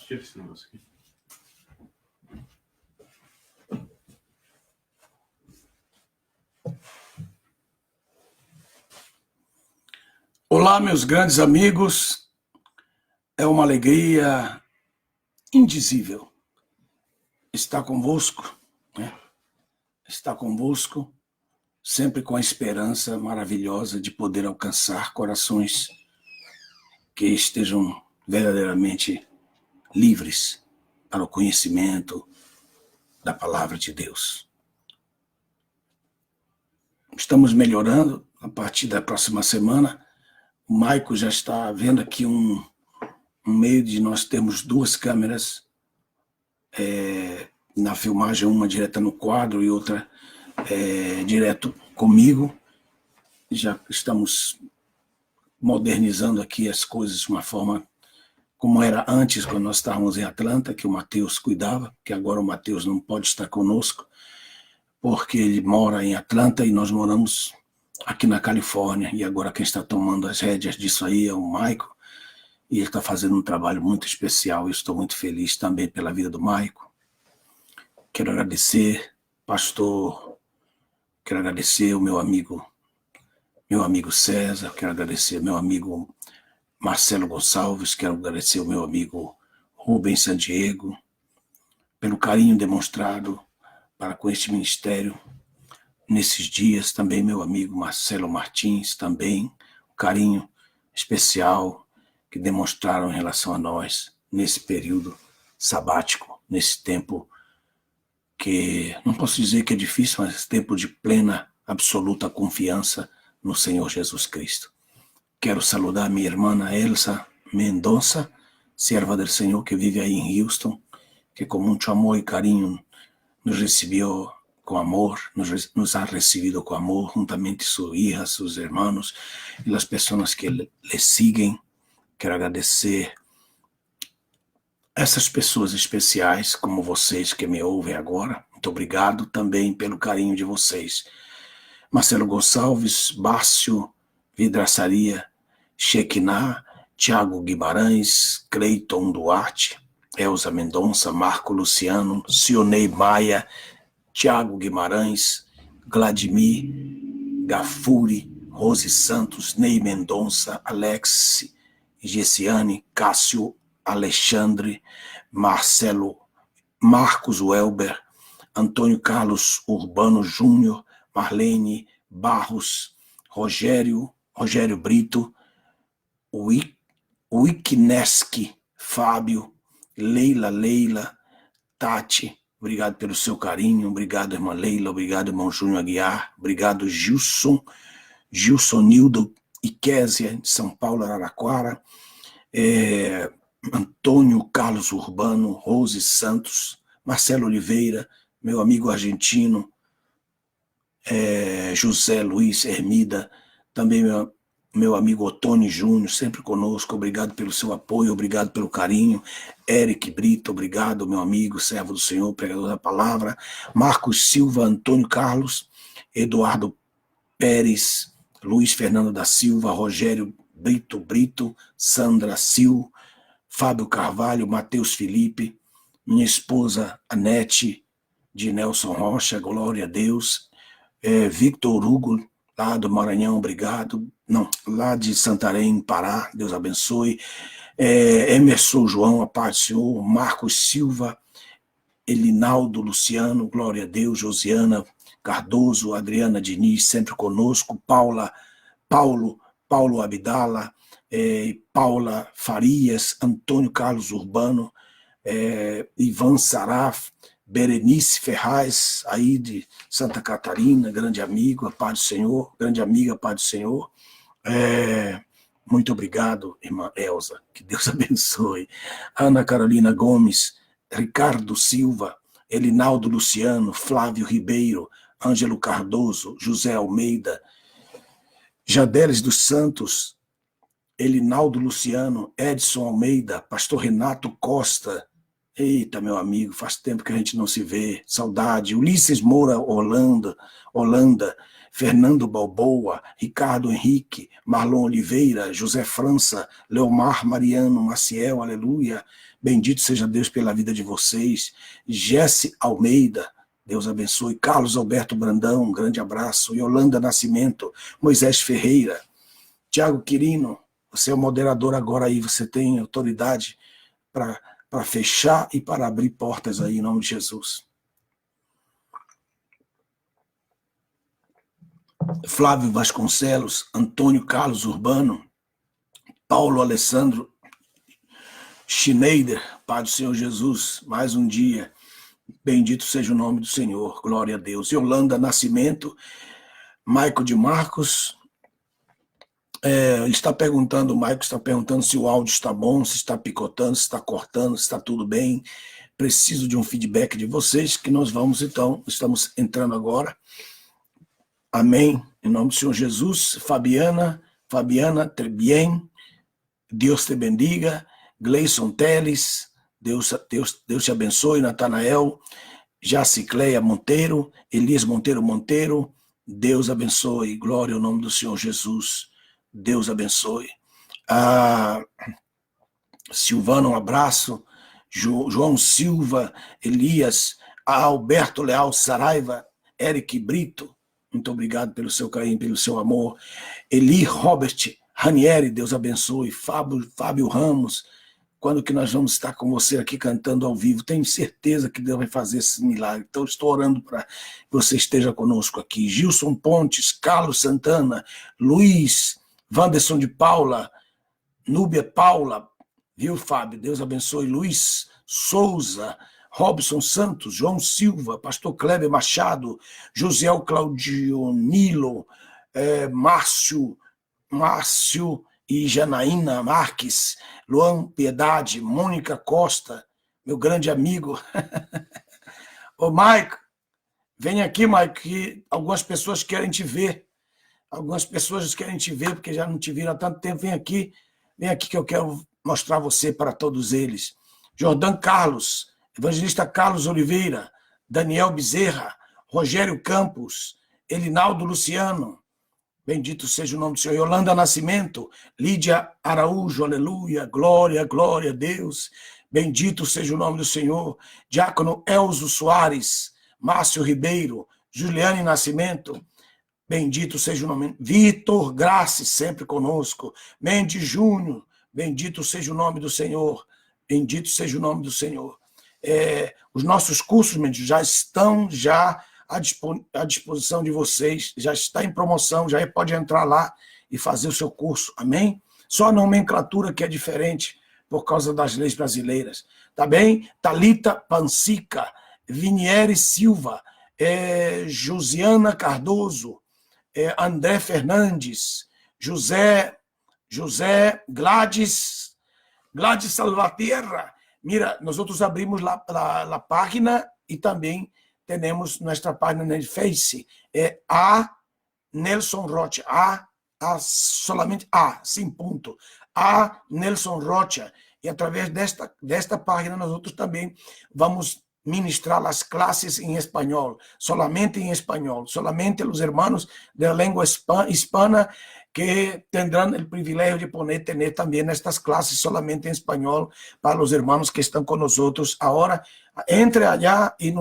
Tira esse negócio aqui. Olá, meus grandes amigos. É uma alegria indizível estar convosco, né? Estar convosco, sempre com a esperança maravilhosa de poder alcançar corações que estejam verdadeiramente livres para o conhecimento da palavra de Deus. Estamos melhorando a partir da próxima semana. O Maico já está vendo aqui um meio de nós termos duas câmeras na filmagem, uma direta no quadro e outra direto comigo. Já estamos modernizando aqui as coisas de uma forma como era antes, quando nós estávamos em Atlanta, que o Matheus cuidava, que agora o Matheus não pode estar conosco, porque ele mora em Atlanta e nós moramos aqui na Califórnia, e agora quem está tomando as rédeas disso aí é o Maico, e ele está fazendo um trabalho muito especial. Eu estou muito feliz também pela vida do Maico. Quero agradecer, pastor, quero agradecer o meu amigo César, quero agradecer meu amigo Marcelo Gonçalves, quero agradecer o meu amigo Rubens Sandiego, pelo carinho demonstrado para com este ministério nesses dias. Também meu amigo Marcelo Martins, também um carinho especial que demonstraram em relação a nós nesse período sabático, nesse tempo que, não posso dizer que é difícil, mas esse tempo de plena, absoluta confiança no Senhor Jesus Cristo. Quero saludar minha irmã Elsa Mendonça, serva do Senhor que vive aí em Houston, que com muito amor e carinho nos recebeu com amor, nos ha recebido com amor, juntamente sua hija, seus irmãos e as pessoas que lhe seguem. Quero agradecer essas pessoas especiais, como vocês que me ouvem agora. Muito obrigado também pelo carinho de vocês. Marcelo Gonçalves, Bárcio, Vidraçaria, Shekinah, Tiago Guimarães, Cleiton Duarte, Elza Mendonça, Marco Luciano, Sionei Maia, Tiago Guimarães, Vladimir Gafuri, Rose Santos, Ney Mendonça, Alex Gessiane, Cássio Alexandre, Marcelo, Marcos Welber, Antônio Carlos Urbano Júnior, Marlene Barros, Rogério Brito, Wikneski, Fábio, Leila, Tati, obrigado pelo seu carinho, obrigado irmã Leila, obrigado irmão Júnior Aguiar, obrigado Gilson Nildo e Késia, de São Paulo, Araraquara, Antônio Carlos Urbano, Rose Santos, Marcelo Oliveira, meu amigo argentino, José Luiz Hermida, também meu amigo Otônio Júnior, sempre conosco, obrigado pelo seu apoio, obrigado pelo carinho. Eric Brito, obrigado, meu amigo, servo do Senhor, pregador da palavra. Marcos Silva, Antônio Carlos, Eduardo Pérez, Luiz Fernando da Silva, Rogério Brito, Sandra Sil, Fábio Carvalho, Matheus Felipe, minha esposa Anete, de Nelson Rocha, glória a Deus. Victor Hugo, lá do Maranhão, obrigado. Não, lá de Santarém, Pará, Deus abençoe. Emerson João, a paz do Senhor. Marcos Silva, Elinaldo Luciano, glória a Deus. Josiana Cardoso, Adriana Diniz, sempre conosco. Paulo Abdala, Paula Farias, Antônio Carlos Urbano, Ivan Saraf, Berenice Ferraz, aí de Santa Catarina, grande amigo, a paz do Senhor, grande amiga, a paz do Senhor. Muito obrigado, irmã Elza, que Deus abençoe. Ana Carolina Gomes, Ricardo Silva, Elinaldo Luciano, Flávio Ribeiro, Ângelo Cardoso, José Almeida, Jadeles dos Santos, Elinaldo Luciano, Edson Almeida, pastor Renato Costa, Eita, meu amigo, faz tempo que a gente não se vê. Saudade. Ulisses Moura, Holanda, Fernando Balboa, Ricardo Henrique, Marlon Oliveira, José França, Leomar Mariano, Maciel, aleluia. Bendito seja Deus pela vida de vocês. Jesse Almeida, Deus abençoe. Carlos Alberto Brandão, um grande abraço. Yolanda Nascimento, Moisés Ferreira, Tiago Quirino, você é o moderador agora aí, você tem autoridade para fechar e para abrir portas aí, em nome de Jesus. Flávio Vasconcelos, Antônio Carlos Urbano, Paulo Alessandro Schneider, Pai do Senhor Jesus, mais um dia. Bendito seja o nome do Senhor, glória a Deus. Yolanda Nascimento, Maico de Marcos, ele está perguntando, o Maico está perguntando se o áudio está bom, se está picotando, se está cortando, se está tudo bem. Preciso de um feedback de vocês, que nós vamos então, estamos entrando agora. Amém. Em nome do Senhor Jesus. Fabiana, bien. Deus te bendiga. Gleison Teles, Deus te abençoe. Natanael, Jacicleia Monteiro, Elias Monteiro, Deus abençoe. Glória ao nome do Senhor Jesus. Deus abençoe. Silvano, um abraço. João Silva, Elias, Alberto Leal Saraiva, Eric Brito, muito obrigado pelo seu carinho, pelo seu amor. Eli Robert Ranieri, Deus abençoe. Fábio Ramos, quando que nós vamos estar com você aqui cantando ao vivo? Tenho certeza que Deus vai fazer esse milagre. Então, estou orando para que você esteja conosco aqui. Gilson Pontes, Carlos Santana, Luiz, Wanderson de Paula, Núbia Paula, viu, Fábio? Deus abençoe. Luiz Souza, Robson Santos, João Silva, Pastor Kleber Machado, Josiel Claudio Nilo, Márcio e Janaína Marques, Luan Piedade, Mônica Costa, meu grande amigo. Ô, Maico, vem aqui, Maico, que algumas pessoas querem te ver. Algumas pessoas querem te ver, porque já não te viram há tanto tempo. Vem aqui que eu quero mostrar você para todos eles. Jordan Carlos, Evangelista Carlos Oliveira, Daniel Bezerra, Rogério Campos, Elinaldo Luciano, bendito seja o nome do Senhor. Yolanda Nascimento, Lídia Araújo, aleluia, glória a Deus. Bendito seja o nome do Senhor. Diácono Elzo Soares, Márcio Ribeiro, Juliane Nascimento, bendito seja o nome. Vitor Grace, sempre conosco. Mendes Júnior, bendito seja o nome do Senhor. Bendito seja o nome do Senhor. Os nossos cursos, Mendes, já estão à disposição de vocês, já está em promoção, já pode entrar lá e fazer o seu curso, amém? Só a nomenclatura que é diferente por causa das leis brasileiras, tá bem? Thalita Pansica, Viniere Silva, Josiana Cardoso, André Fernandes, José Gladys Salvatierra. Mira, nós abrimos a página e também temos nossa página no Face, A Nelson Rocha, somente A, sem ponto, A Nelson Rocha, e através desta página nós também vamos ministrar as classes em espanhol, solamente em espanhol, solamente os hermanos da língua hispana que terão o privilégio de ter também estas classes solamente em espanhol para os hermanos que estão com nós agora. Entre allá e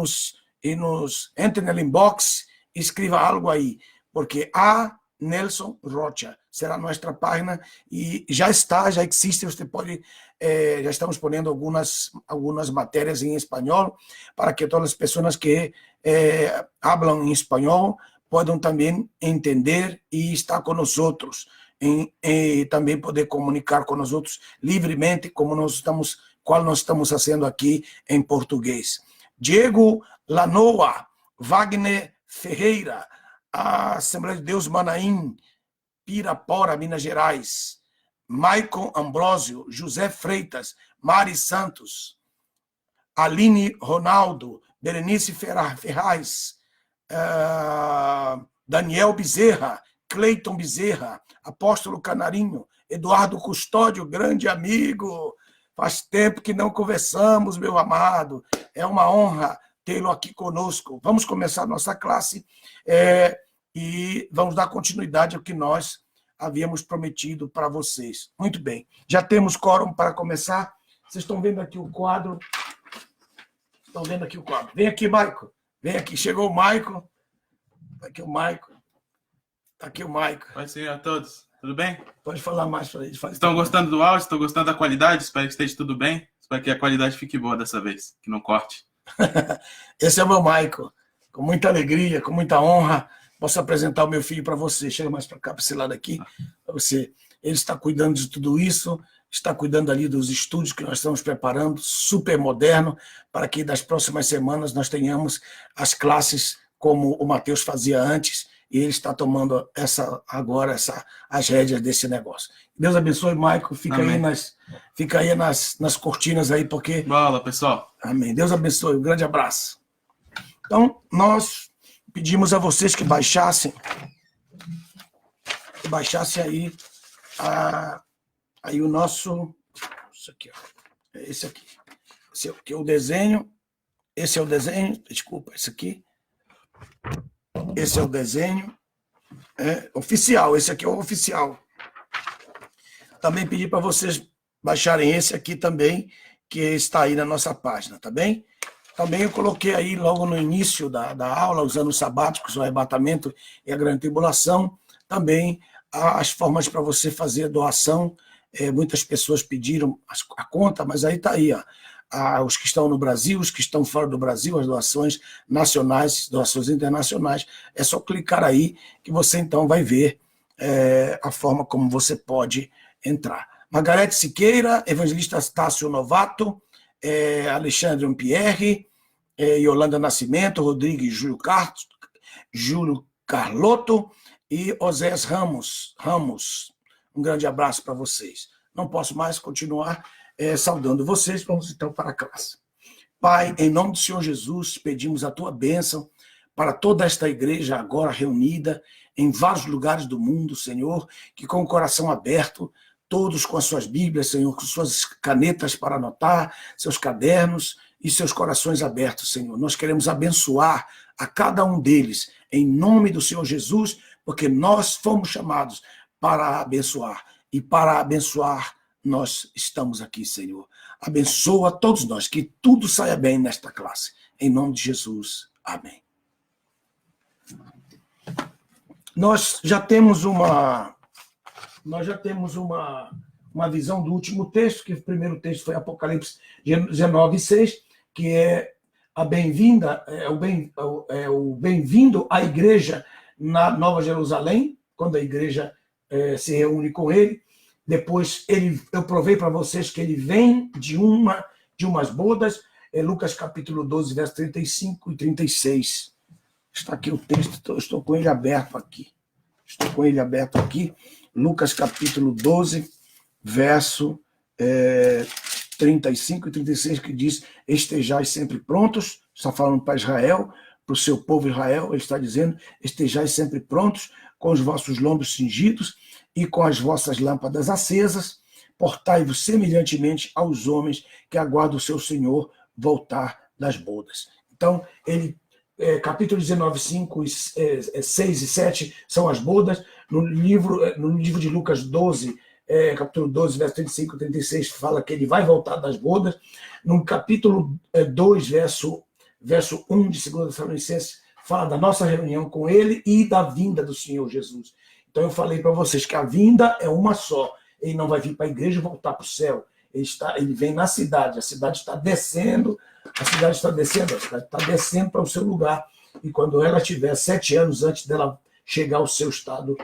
entre no inbox e escreva algo aí, porque A Nelson Rocha será nossa página e já existe, você pode, já estamos ponendo algumas matérias em espanhol para que todas as pessoas que falam em espanhol possam também entender e estar com nós e também poder comunicar com nós livremente, como nós estamos fazendo aqui em português. Diego Lanoa, Wagner Ferreira, a Assembleia de Deus Manaim, Pirapora, Minas Gerais, Maicon Ambrósio, José Freitas, Mari Santos, Aline Ronaldo, Berenice Ferraz, Daniel Bezerra, Cleiton Bezerra, Apóstolo Canarinho, Eduardo Custódio, grande amigo, Faz tempo que não conversamos, meu amado. É uma honra tê-lo aqui conosco. Vamos começar a nossa classe e vamos dar continuidade ao que nós havíamos prometido para vocês. Muito bem. Já temos quórum para começar. Vocês estão vendo aqui o quadro? Estão vendo aqui o quadro. Vem aqui, Maico. Vem aqui. Chegou o Maico. Está aqui o Maico. Está aqui o Maico. Oi, senhor, a todos. Tudo bem? Pode falar mais para eles. Estão gostando do áudio? Estão gostando da qualidade? Espero que esteja tudo bem. Espero que a qualidade fique boa dessa vez, que não corte. Esse é o meu Maico. Com muita alegria, com muita honra, posso apresentar o meu filho para você. Chega mais para cá, para esse lado aqui. Para você. Ele está cuidando de tudo isso, está cuidando ali dos estúdios que nós estamos preparando, super moderno, para que das próximas semanas nós tenhamos as classes como o Mateus fazia antes, e ele está tomando agora as rédeas desse negócio. Deus abençoe, Maico. Fica aí nas cortinas aí, porque... Bola, pessoal. Amém. Deus abençoe. Um grande abraço. Então, nós pedimos a vocês que baixassem aí o nosso... Isso aqui, ó. Esse aqui. Esse aqui é o desenho. Esse é o desenho. Desculpa, esse aqui. Esse é o desenho oficial. Esse aqui é o oficial. Também pedi para vocês baixarem esse aqui também, que está aí na nossa página, tá bem? Também eu coloquei aí logo no início da aula, os anos sabáticos, o arrebatamento e a grande tribulação, também as formas para você fazer doação. Muitas pessoas pediram a conta, mas aí está aí, ó. Os que estão no Brasil, os que estão fora do Brasil, as doações nacionais, doações internacionais, é só clicar aí que você então vai ver a forma como você pode entrar. Margarete Siqueira, Evangelista Tássio Novato, Alexandre Pierre, Yolanda Nascimento, Rodrigo Júlio Carlotto e Osés Ramos. Um grande abraço para vocês. Não posso mais continuar saudando vocês. Vamos então para a classe. Pai, em nome do Senhor Jesus, pedimos a tua bênção para toda esta igreja agora reunida em vários lugares do mundo, Senhor, que com o coração aberto, todos com as suas Bíblias, Senhor, com suas canetas para anotar, seus cadernos e seus corações abertos, Senhor. Nós queremos abençoar a cada um deles, em nome do Senhor Jesus, porque nós fomos chamados para abençoar. E para abençoar, nós estamos aqui, Senhor. Abençoa todos nós, que tudo saia bem nesta classe. Em nome de Jesus. Amém. Nós já temos uma visão do último texto, que o primeiro texto foi Apocalipse 19:6, que é a bem-vinda, o bem-vindo à igreja na Nova Jerusalém, quando a igreja se reúne com ele. Depois eu provei para vocês que ele vem de umas bodas, Lucas capítulo 12, verso 35 e 36. Está aqui o texto, estou com ele aberto aqui. Lucas capítulo 12, verso 35 e 36, que diz: estejais sempre prontos. Está falando para Israel, para o seu povo Israel, ele está dizendo: estejais sempre prontos, com os vossos lombos cingidos e com as vossas lâmpadas acesas, portai-vos semelhantemente aos homens que aguardam o seu Senhor voltar das bodas. Então, capítulo 19, 5, 6 e 7 são as bodas. No livro de Lucas 12, capítulo 12, verso 35 e 36, fala que ele vai voltar das bodas. No capítulo 2, verso 1 de 2 Tessalonicenses, fala da nossa reunião com ele e da vinda do Senhor Jesus. Então eu falei para vocês que a vinda é uma só. Ele não vai vir para a igreja e voltar para o céu. Ele vem na cidade. A cidade está descendo para o seu lugar. E quando ela tiver 7 anos antes dela chegar ao seu estado,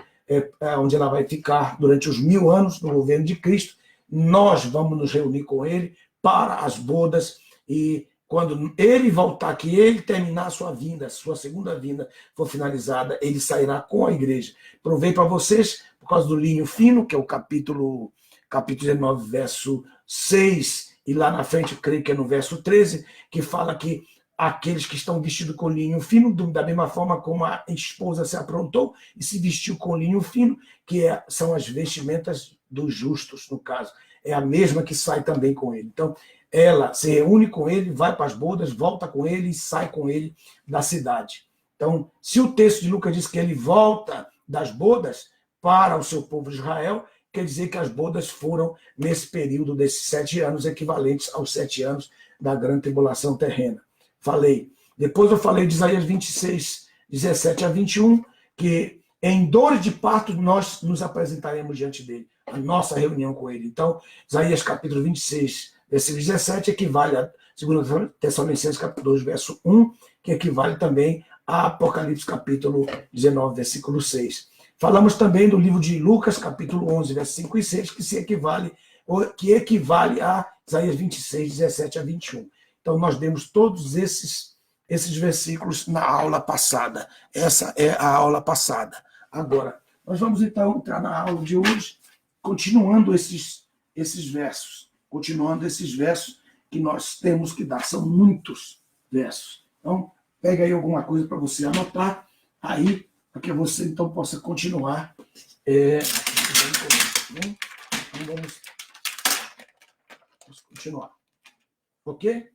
onde ela vai ficar durante os 1000 anos do governo de Cristo, nós vamos nos reunir com ele para as bodas. E quando ele voltar, que ele terminar a sua vinda, a sua segunda vinda for finalizada, ele sairá com a igreja. Provei para vocês, por causa do linho fino, que é o capítulo 19, verso 6, e lá na frente, eu creio que é no verso 13, que fala que aqueles que estão vestidos com linho fino, da mesma forma como a esposa se aprontou e se vestiu com linho fino, que são as vestimentas dos justos, no caso. é a mesma que sai também com ele. Então, ela se reúne com ele, vai para as bodas, volta com ele e sai com ele da cidade. Então, se o texto de Lucas diz que ele volta das bodas para o seu povo de Israel, quer dizer que as bodas foram nesse período desses 7 anos, equivalentes aos 7 anos da grande tribulação terrena. Falei. Depois eu falei de Isaías 26, 17 a 21, que em dores de parto nós nos apresentaremos diante dele, a nossa reunião com ele. Então, Isaías capítulo 26, versículo 17, equivale a 2 Tessalonicenses capítulo 2, verso 1, que equivale também a Apocalipse capítulo 19, versículo 6. Falamos também do livro de Lucas, capítulo 11, versos 5 e 6, que equivale a Isaías 26, 17 a 21. Então, nós demos todos esses versículos na aula passada. Essa é a aula passada. Agora, nós vamos então entrar na aula de hoje, continuando esses versos. Continuando esses versos que nós temos que dar. São muitos versos. Então, pega aí alguma coisa para você anotar aí, para que você então possa continuar. Vamos continuar. Ok?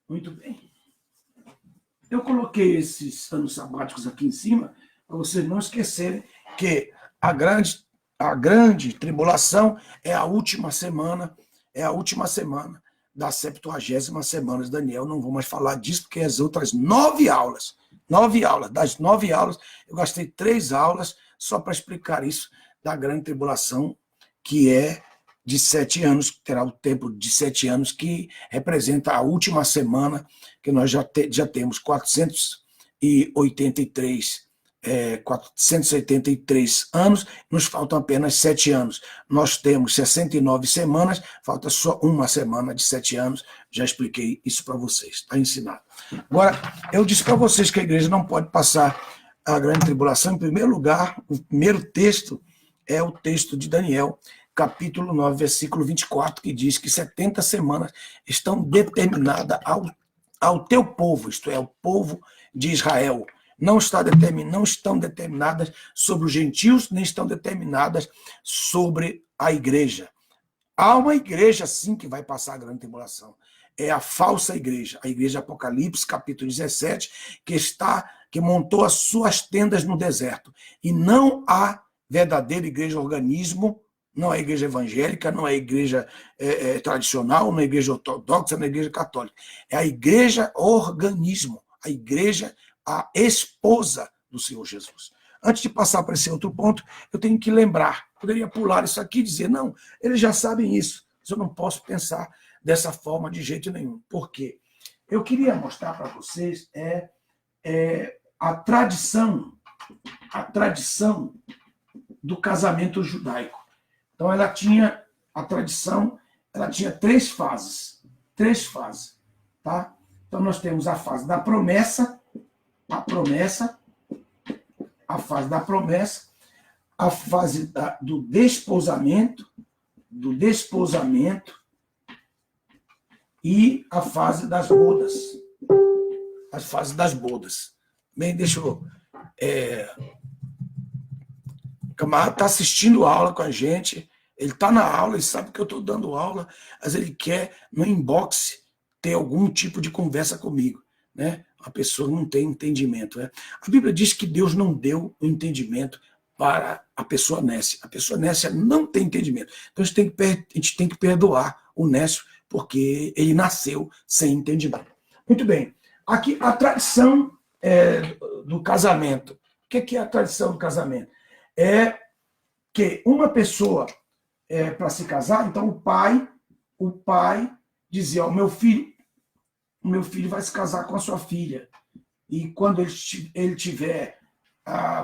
Muito bem. Eu coloquei esses anos sabáticos aqui em cima para vocês não esquecerem que a grande tribulação é a última semana da 70ª semana de Daniel. Não vou mais falar disso, porque as outras 9 aulas, das 9 aulas, eu gastei 3 aulas só para explicar isso da grande tribulação, que é de 7 anos, que terá o tempo de 7 anos, que representa a última semana, que nós já temos 483 anos, nos faltam apenas 7 anos. Nós temos 69 semanas, falta só uma semana de 7 anos, já expliquei isso para vocês, está ensinado. Agora, eu disse para vocês que a igreja não pode passar a grande tribulação. Em primeiro lugar, o primeiro texto é o texto de Daniel, capítulo 9, versículo 24, que diz que 70 semanas estão determinadas ao teu povo, isto é, o povo de Israel. Não estão determinadas sobre os gentios, nem estão determinadas sobre a igreja. Há uma igreja, sim, que vai passar a grande tribulação. É a falsa igreja, a igreja Apocalipse, capítulo 17, que montou as suas tendas no deserto. E não há verdadeira igreja organismo, não é igreja evangélica, não é igreja tradicional, não é igreja ortodoxa, não é igreja católica. É a igreja organismo, a igreja, a esposa do Senhor Jesus. Antes de passar para esse outro ponto, eu tenho que lembrar, poderia pular isso aqui e dizer, não, eles já sabem isso, mas eu não posso pensar dessa forma de jeito nenhum. Por quê? Eu queria mostrar para vocês a tradição do casamento judaico. Então, ela tinha 3 fases. 3 fases, tá? Então, nós temos a fase da promessa, a fase da promessa, a fase do desposamento, e a fase das bodas. As fases das bodas. Bem, deixa eu... O camarada está assistindo a aula com a gente, ele está na aula, ele sabe que eu estou dando aula, mas ele quer, no inbox, ter algum tipo de conversa comigo, né? A pessoa não tem entendimento. Né? A Bíblia diz que Deus não deu o entendimento para a pessoa nécia. A pessoa nécia não tem entendimento. Então a gente tem que perdoar o nécio, porque ele nasceu sem entendimento. Muito bem. Aqui a tradição do casamento. O que é a tradição do casamento? É que uma pessoa, para se casar, então o pai dizia, o meu filho vai se casar com a sua filha. E quando ele tiver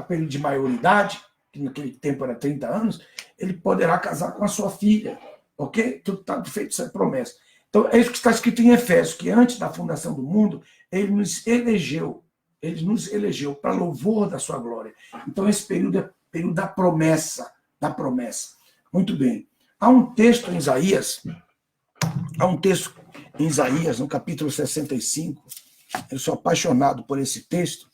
período de maioridade, que naquele tempo era 30 anos, ele poderá casar com a sua filha. Ok? Tudo está feito, essa promessa. Então, é isso que está escrito em Efésios, que antes da fundação do mundo, ele nos elegeu para louvor da sua glória. Então, esse período é período da promessa. Muito bem. Há um texto em Isaías, no capítulo 65, eu sou apaixonado por esse texto,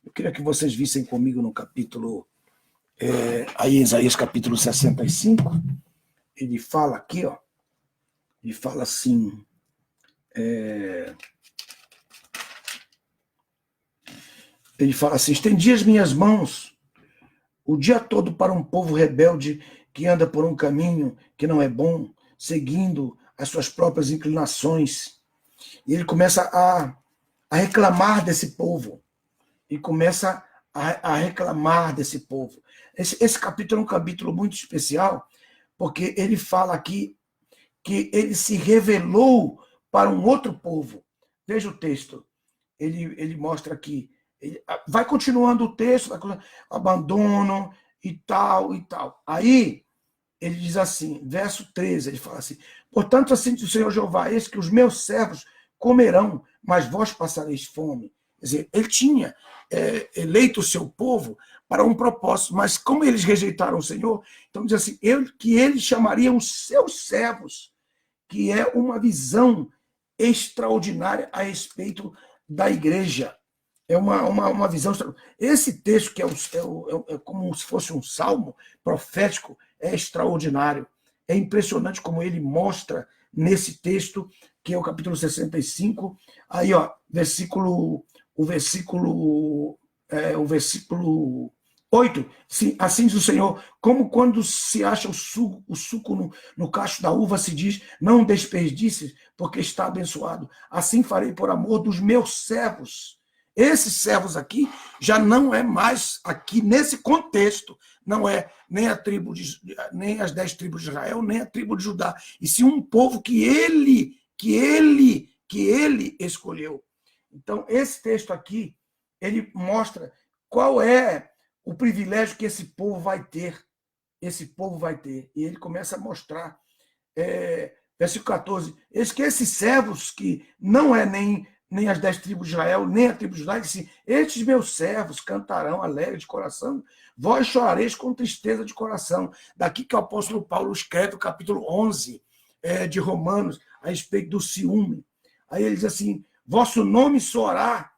eu queria que vocês vissem comigo no capítulo, aí em Isaías capítulo 65, ele fala aqui, ó, ele fala assim, estendi as minhas mãos o dia todo para um povo rebelde que anda por um caminho que não é bom, seguindo as suas próprias inclinações. E ele começa a reclamar desse povo. E começa a reclamar desse povo. Esse capítulo é um capítulo muito especial, porque ele fala aqui que ele se revelou para um outro povo. Veja o texto. Ele mostra aqui. Vai continuando o texto, abandono e tal, e tal. Aí, ele diz assim, verso 13, ele fala assim, portanto, assim diz o Senhor Jeová, eis que os meus servos comerão, mas vós passareis fome. Quer dizer, ele tinha eleito o seu povo para um propósito, mas como eles rejeitaram o Senhor, então diz assim, que ele chamaria os seus servos, que é uma visão extraordinária a respeito da igreja. É uma visão. Esse texto, que é como se fosse um salmo profético, é extraordinário. É impressionante como ele mostra nesse texto, que é o capítulo 65. Aí, ó, o versículo 8. Sim, assim diz o Senhor, como quando se acha o suco no cacho da uva, se diz, não desperdices, porque está abençoado. Assim farei por amor dos meus servos. Esses servos aqui já não é mais, aqui nesse contexto, não é nem nem as 10 tribos de Israel, nem a tribo de Judá, e sim um povo que ele escolheu. Então, esse texto aqui, ele mostra qual é o privilégio que esse povo vai ter. Esse povo vai ter. E ele começa a mostrar, versículo 14, eis que esses servos, que não é nem as 10 tribos de Israel, nem a tribo de Judá, disse, estes meus servos cantarão alegre de coração, vós chorareis com tristeza de coração. Daqui que o apóstolo Paulo escreve o capítulo 11 de Romanos, a respeito do ciúme. Aí ele diz assim, vosso nome soará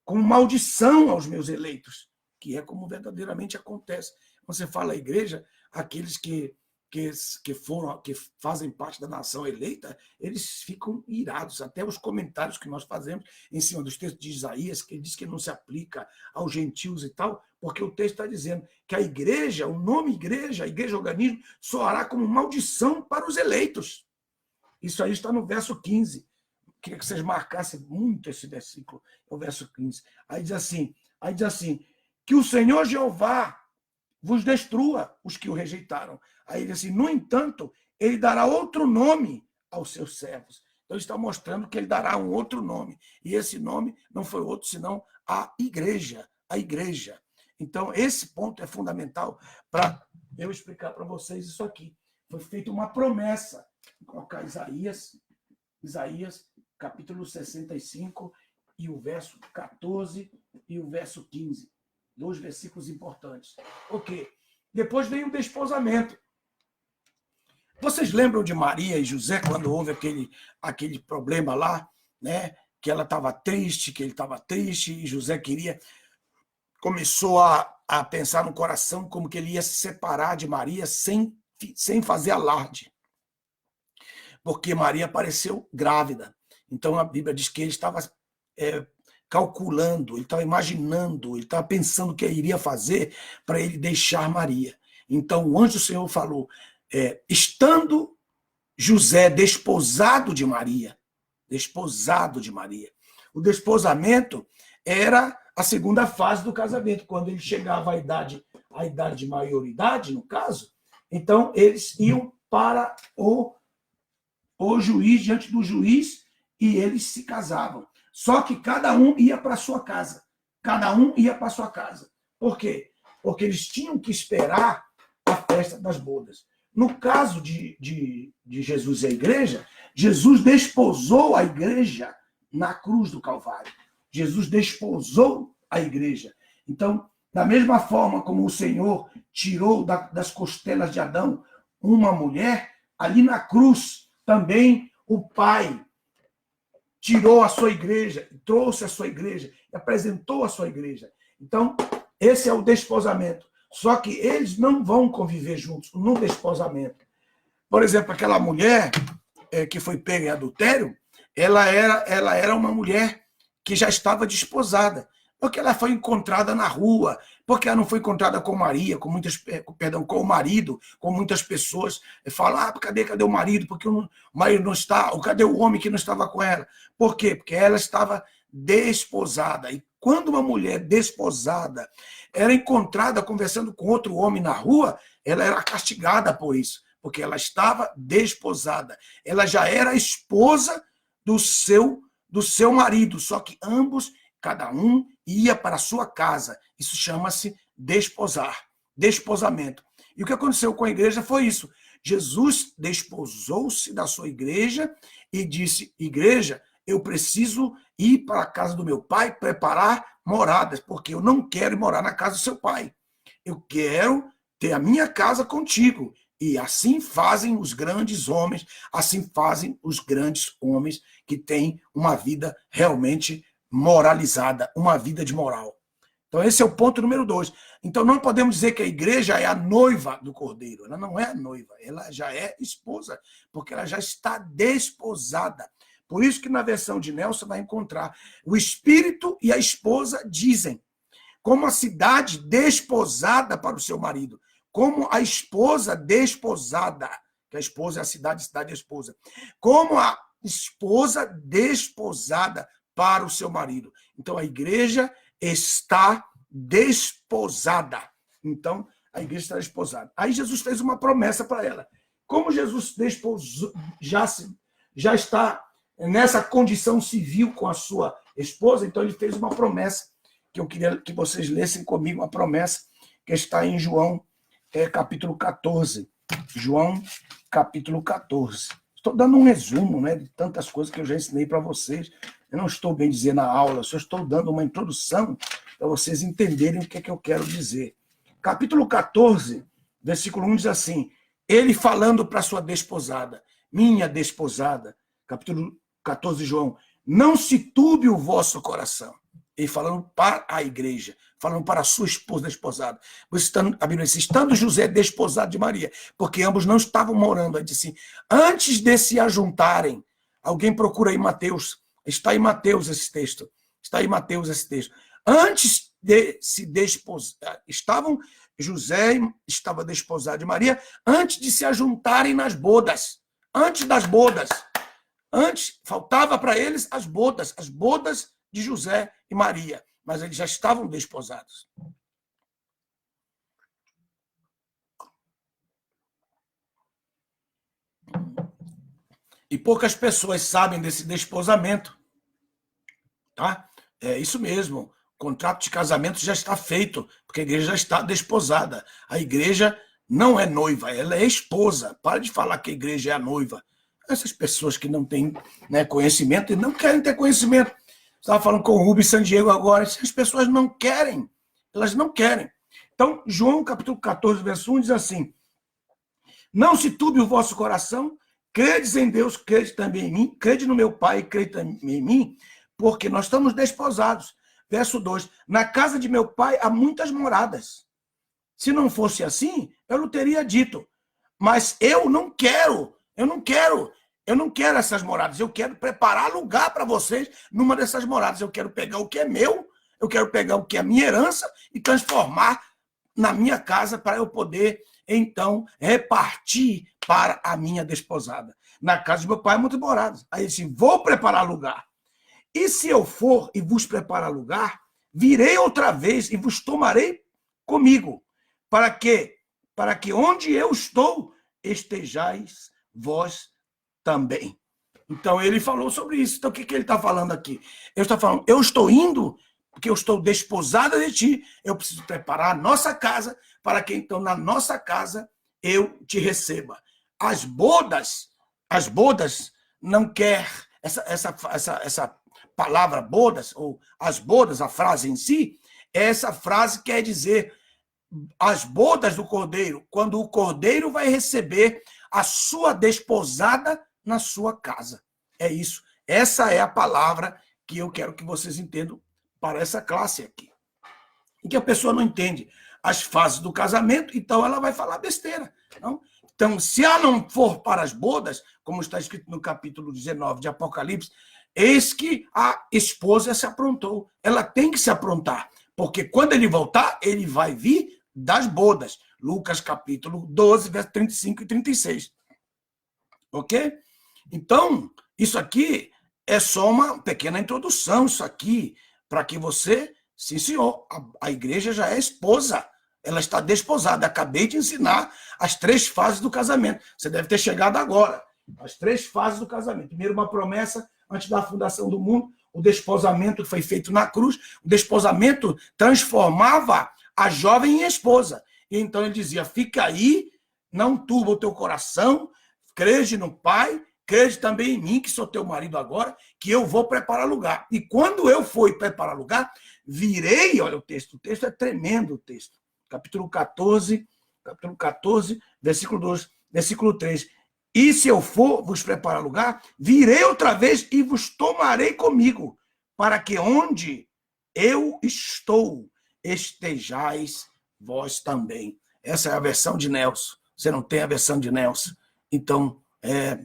como maldição aos meus eleitos, que é como verdadeiramente acontece. Quando você fala igreja, aqueles que fazem parte da nação eleita, eles ficam irados. Até os comentários que nós fazemos em cima dos textos de Isaías, que ele diz que não se aplica aos gentios e tal, porque o texto está dizendo que a igreja, o nome igreja, a igreja organismo, soará como maldição para os eleitos. Isso aí está no verso 15. Queria que vocês marcassem muito esse versículo, o verso 15. Aí diz assim, que o Senhor Jeová vos destrua os que o rejeitaram. Aí ele diz assim, no entanto, ele dará outro nome aos seus servos. Então ele está mostrando que ele dará um outro nome. E esse nome não foi outro, senão a igreja. A igreja. Então, esse ponto é fundamental para eu explicar para vocês isso aqui. Foi feita uma promessa. Vou colocar Isaías, capítulo 65, e o verso 14 e o verso 15. 2 versículos importantes. Ok. Depois vem o desposamento. Vocês lembram de Maria e José, quando houve aquele problema lá, né? Que ela estava triste, que ele estava triste, e José começou a pensar no coração como que ele ia se separar de Maria sem fazer alarde. Porque Maria apareceu grávida. Então a Bíblia diz que ele estava calculando, ele estava imaginando, ele estava pensando o que ele iria fazer para ele deixar Maria. Então o anjo do Senhor falou, estando José desposado de Maria, o desposamento era a segunda fase do casamento, quando ele chegava à idade de maioridade, no caso, então eles iam para o juiz, diante do juiz, e eles se casavam. Só que cada um ia para a sua casa. Por quê? Porque eles tinham que esperar a festa das bodas. No caso de Jesus e a igreja, Jesus desposou a igreja na cruz do Calvário. Jesus desposou a igreja. Então, da mesma forma como o Senhor tirou das costelas de Adão uma mulher, ali na cruz também o Pai tirou a sua igreja, trouxe a sua igreja, apresentou a sua igreja. Então, esse é o desposamento. Só que eles não vão conviver juntos no desposamento. Por exemplo, aquela mulher que foi pega em adultério, ela era uma mulher que já estava desposada, porque ela foi encontrada na rua, porque ela não foi encontrada com Maria, com o marido, com muitas pessoas falam, cadê o marido? Porque o marido não está, ou cadê o homem que não estava com ela? Por quê? Porque ela estava desposada. E quando uma mulher desposada era encontrada conversando com outro homem na rua, ela era castigada por isso, porque ela estava desposada. Ela já era esposa do seu marido, só que ambos, cada um, ia para a sua casa. Isso chama-se desposar, desposamento. E o que aconteceu com a igreja foi isso. Jesus desposou-se da sua igreja e disse, igreja, eu preciso ir para a casa do meu pai, preparar moradas, porque eu não quero morar na casa do seu pai. Eu quero ter a minha casa contigo. E assim fazem os grandes homens, assim fazem os grandes homens que têm uma vida realmente moralizada, uma vida de moral. Então, esse é o ponto número 2. Então, não podemos dizer que a igreja é a noiva do Cordeiro. Ela não é a noiva, ela já é esposa, porque ela já está desposada. Por isso que na versão de Nelson vai encontrar o espírito e a esposa dizem, como a cidade desposada para o seu marido, como a esposa desposada, que a esposa é a cidade é a esposa, como a esposa desposada para o seu marido. Então, a igreja está desposada. Então, a igreja está desposada. Aí Jesus fez uma promessa para ela. Como Jesus desposou, já está nessa condição civil com a sua esposa, então ele fez uma promessa, que eu queria que vocês lessem comigo, uma promessa que está em João, capítulo 14. João, capítulo 14. Estou dando um resumo, né, de tantas coisas que eu já ensinei para vocês. Eu não estou bem dizendo na aula, só estou dando uma introdução para vocês entenderem o que é que eu quero dizer. Capítulo 14, versículo 1 diz assim, ele falando para sua desposada, minha desposada, capítulo 14 de João, não se turbe o vosso coração. Ele falando para a igreja, falando para a sua esposa desposada. A Bíblia diz, estando José desposado de Maria, porque ambos não estavam morando. Aí disse assim, antes de se ajuntarem, alguém procura aí Mateus, está em Mateus esse texto, antes de se desposar, José estava desposado de Maria, antes de se ajuntarem nas bodas, antes das bodas, antes faltava para eles as bodas de José e Maria, mas eles já estavam desposados. E poucas pessoas sabem desse desposamento. Tá? É isso mesmo. O contrato de casamento já está feito, porque a igreja já está desposada. A igreja não é noiva, ela é esposa. Para de falar que a igreja é a noiva. Essas pessoas que não têm, né, conhecimento e não querem ter conhecimento. Estava falando com o Rubens San Diego agora, as pessoas não querem, elas não querem. Então, João capítulo 14, verso 1 diz assim, não se turbe o vosso coração, credes em Deus, crede também em mim, crede no meu Pai, crede também em mim, porque nós estamos desposados. Verso 2, na casa de meu Pai há muitas moradas. Se não fosse assim, eu não teria dito, mas eu não quero essas moradas, eu quero preparar lugar para vocês numa dessas moradas. Eu quero pegar o que é meu, eu quero pegar o que é minha herança e transformar na minha casa para eu poder, então, repartir para a minha desposada. Na casa de meu pai há muitas moradas. Aí ele disse, vou preparar lugar. E se eu for e vos preparar lugar, virei outra vez e vos tomarei comigo, para que onde eu estou, estejais vós também. Então, ele falou sobre isso. Então, o que ele está falando aqui? Ele está falando, eu estou indo porque eu estou desposada de ti, eu preciso preparar a nossa casa para que, então, na nossa casa, eu te receba. As bodas não quer, essa palavra bodas, ou as bodas, a frase em si, essa frase quer dizer as bodas do cordeiro, quando o cordeiro vai receber a sua desposada na sua casa. É isso. Essa é a palavra que eu quero que vocês entendam para essa classe aqui. E que a pessoa não entende as fases do casamento, então ela vai falar besteira. Não? Então, se ela não for para as bodas, como está escrito no capítulo 19 de Apocalipse, eis que a esposa se aprontou. Ela tem que se aprontar, porque quando ele voltar, ele vai vir das bodas. Lucas capítulo 12, versos 35 e 36. Ok? Então, isso aqui é só uma pequena introdução, isso aqui, para que você, sim senhor, a igreja já é esposa. Ela está desposada. Acabei de ensinar as 3 fases do casamento. Você deve ter chegado agora. As 3 fases do casamento. Primeiro, uma promessa antes da fundação do mundo. O desposamento foi feito na cruz. O desposamento transformava a jovem em esposa. E então ele dizia, fica aí, não turba o teu coração, crede no Pai, crede também em mim, que sou teu marido agora, que eu vou preparar lugar. E quando eu for preparar lugar, virei, olha o texto é tremendo o texto. Capítulo 14, versículo 2, versículo 3. E se eu for vos preparar lugar, virei outra vez e vos tomarei comigo, para que onde eu estou, estejais vós também. Essa é a versão de Nelson. Você não tem a versão de Nelson. Então, é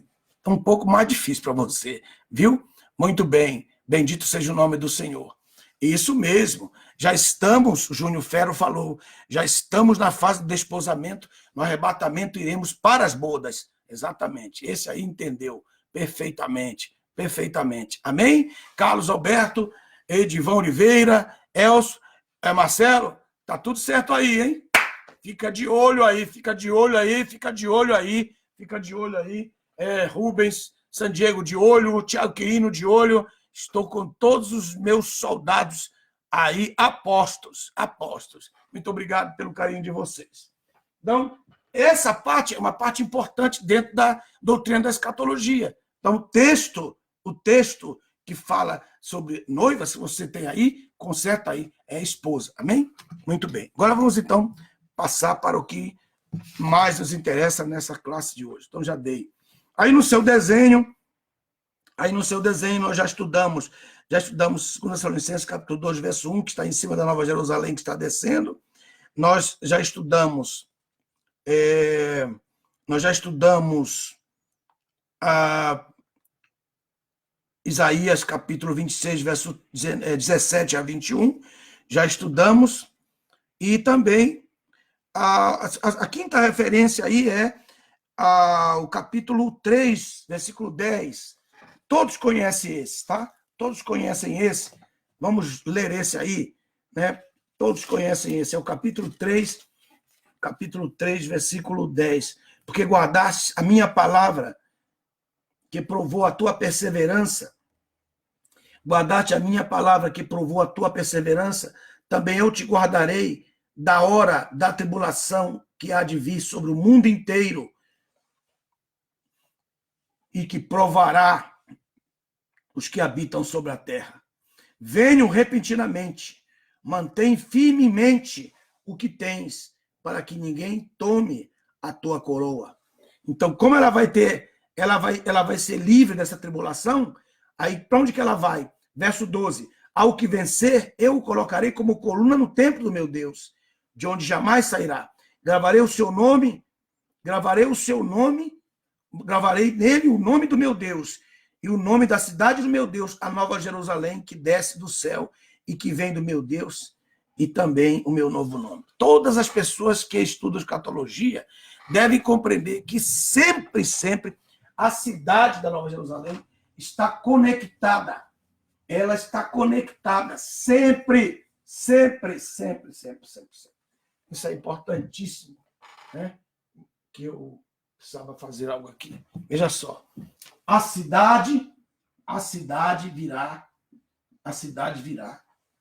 um pouco mais difícil para você, viu? Muito bem. Bendito seja o nome do Senhor. Isso mesmo. Já estamos, o Júnior Ferro falou, já estamos na fase do desposamento, no arrebatamento iremos para as bodas. Exatamente. Esse aí entendeu perfeitamente, perfeitamente. Amém? Carlos Alberto, Edivan Oliveira, Elcio, Marcelo, tá tudo certo aí, hein? Fica de olho aí, fica de olho aí, fica de olho aí, fica de olho aí. Rubens, San Diego de olho, Thiago Quirino de olho. Estou com todos os meus soldados aí, apostos. Muito obrigado pelo carinho de vocês. Então, essa parte é uma parte importante dentro da doutrina da escatologia. Então, o texto que fala sobre noiva, se você tem aí, conserta aí, é esposa. Amém? Muito bem. Agora vamos, então, passar para o que mais nos interessa nessa classe de hoje. Então, já dei. Aí no seu desenho, nós já estudamos 2 Tessalonicenses, capítulo 2, verso 1, que está em cima da Nova Jerusalém, que está descendo. Nós já estudamos Isaías, capítulo 26, verso 17 a 21. Já estudamos. E também a quinta referência aí é o capítulo 3, versículo 10. Todos conhecem esse, tá? Todos conhecem esse. Vamos ler esse aí, né? Todos conhecem esse. É o capítulo 3, versículo 10. Porque guardaste a minha palavra, que provou a tua perseverança. Guardaste a minha palavra, que provou a tua perseverança. Também eu te guardarei da hora da tribulação que há de vir sobre o mundo inteiro e que provará os que habitam sobre a terra. Venham repentinamente, mantém firmemente o que tens, para que ninguém tome a tua coroa. Então, como ela vai ser livre dessa tribulação, aí para onde que ela vai? Verso 12. Ao que vencer, eu o colocarei como coluna no templo do meu Deus, de onde jamais sairá. Gravarei nele o nome do meu Deus, e o nome da cidade do meu Deus, a Nova Jerusalém, que desce do céu e que vem do meu Deus, e também o meu novo nome. Todas as pessoas que estudam escatologia devem compreender que sempre, sempre, a cidade da Nova Jerusalém está conectada. Ela está conectada sempre, sempre, sempre, sempre, sempre, sempre. Isso é importantíssimo, né? Que eu precisava fazer algo aqui. Veja só. A cidade virá,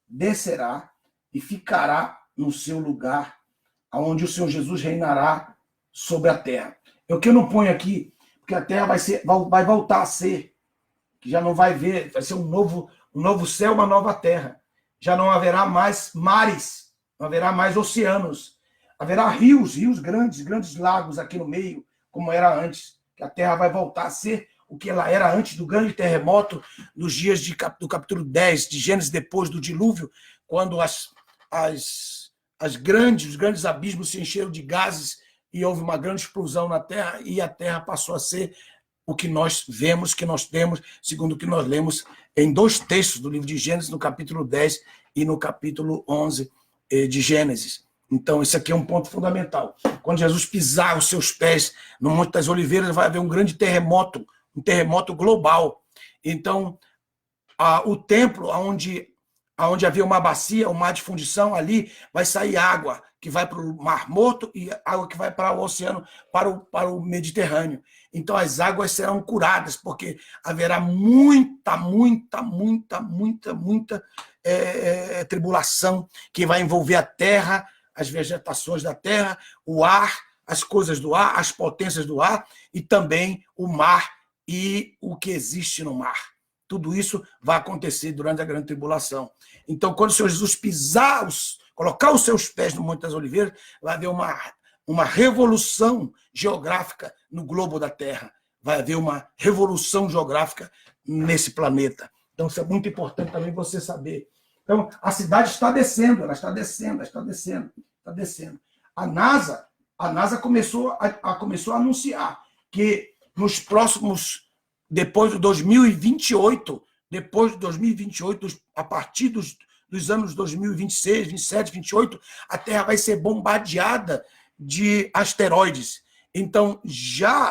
descerá e ficará no seu lugar, onde o Senhor Jesus reinará sobre a terra. É o que eu não ponho aqui, porque a terra vai voltar a ser, que já não vai ser um novo céu, uma nova terra. Já não haverá mais mares, não haverá mais oceanos. Haverá rios grandes lagos aqui no meio, como era antes. Que a terra vai voltar a ser o que ela era antes do grande terremoto, nos dias do capítulo 10 de Gênesis, depois do dilúvio, quando os grandes abismos se encheram de gases e houve uma grande explosão na Terra, e a Terra passou a ser o que nós vemos, que nós temos, segundo o que nós lemos em 2 textos do livro de Gênesis, no capítulo 10 e no capítulo 11 de Gênesis. Então, esse aqui é um ponto fundamental. Quando Jesus pisar os seus pés no Monte das Oliveiras, vai haver um grande terremoto, um terremoto global. Então, o templo, onde havia uma bacia, um mar de fundição, ali vai sair água que vai para o Mar Morto e água que vai para o oceano, para o Mediterrâneo. Então, as águas serão curadas, porque haverá muita tribulação que vai envolver a terra, as vegetações da terra, o ar, as coisas do ar, as potências do ar, e também o mar e o que existe no mar. Tudo isso vai acontecer durante a grande tribulação. Então, quando o Senhor Jesus colocar os seus pés no Monte das Oliveiras, vai haver uma revolução geográfica no globo da Terra. Vai haver uma revolução geográfica nesse planeta. Então, isso é muito importante também você saber. Então, a cidade está descendo, ela está descendo. A NASA começou a anunciar que nos próximos, depois de 2028, a partir dos anos 2026, 27, 28, a Terra vai ser bombardeada de asteroides. Então,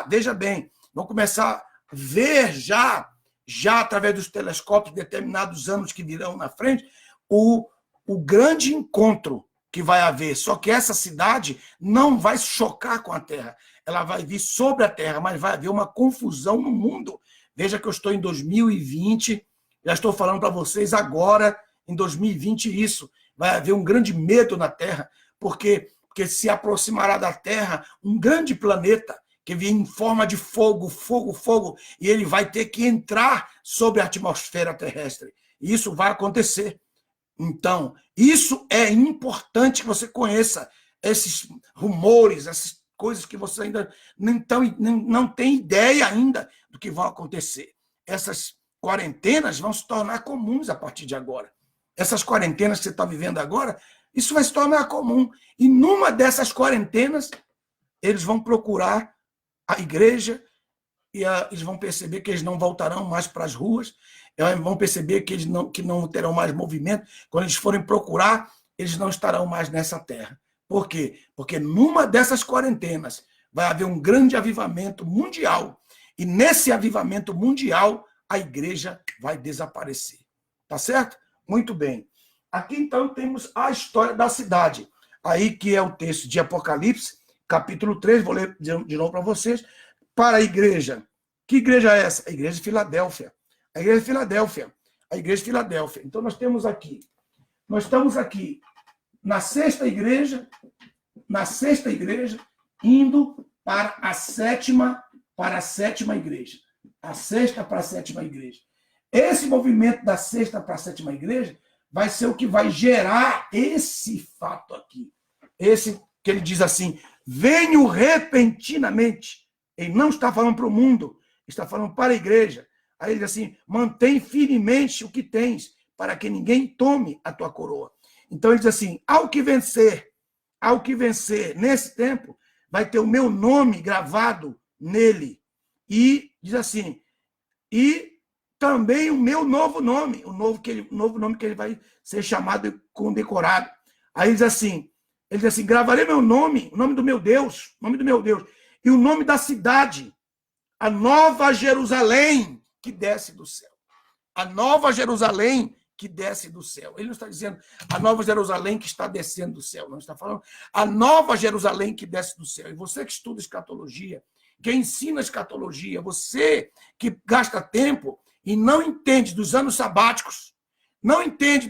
veja bem, vão começar a ver já através dos telescópios, determinados anos que virão na frente, o grande encontro que vai haver. Só que essa cidade não vai se chocar com a Terra. Ela vai vir sobre a Terra, mas vai haver uma confusão no mundo. Veja que eu estou em 2020, já estou falando para vocês agora, em 2020, isso. Vai haver um grande medo na Terra, porque se aproximará da Terra um grande planeta que vem em forma de fogo, e ele vai ter que entrar sobre a atmosfera terrestre. E isso vai acontecer. Então, isso é importante que você conheça esses rumores, essas coisas que você ainda não tem ideia ainda do que vão acontecer. Essas quarentenas vão se tornar comuns a partir de agora. Essas quarentenas que você está vivendo agora, isso vai se tornar comum. E numa dessas quarentenas, eles vão procurar a igreja e eles vão perceber que eles não voltarão mais para as ruas, vão perceber que não terão mais movimento. Quando eles forem procurar, eles não estarão mais nessa terra. Por quê? Porque numa dessas quarentenas vai haver um grande avivamento mundial. E nesse avivamento mundial, a igreja vai desaparecer. Tá certo? Muito bem. Aqui, então, temos a história da cidade. Aí que é o texto de Apocalipse, capítulo 3, vou ler de novo para vocês. Para a igreja. Que igreja é essa? A igreja de Filadélfia. A igreja de Filadélfia. A igreja de Filadélfia. Então, nós estamos aqui na sexta igreja, indo para a sétima igreja. A sexta para a sétima igreja. Esse movimento da sexta para a sétima igreja vai ser o que vai gerar esse fato aqui. Esse que ele diz assim, venho repentinamente. Ele não está falando para o mundo, está falando para a igreja. Aí ele diz assim, mantém firmemente o que tens, para que ninguém tome a tua coroa. Então ele diz assim, ao que vencer, nesse tempo, vai ter o meu nome gravado nele. E diz assim, e também o meu novo nome, o novo nome que ele vai ser chamado e condecorado. Aí ele diz assim, gravarei meu nome, o nome do meu Deus, e o nome da cidade, a Nova Jerusalém, que desce do céu. A Nova Jerusalém que desce do céu. Ele não está dizendo a Nova Jerusalém que está descendo do céu, não está falando a Nova Jerusalém que desce do céu. E você que estuda escatologia, que ensina escatologia, você que gasta tempo e não entende dos anos sabáticos, não entende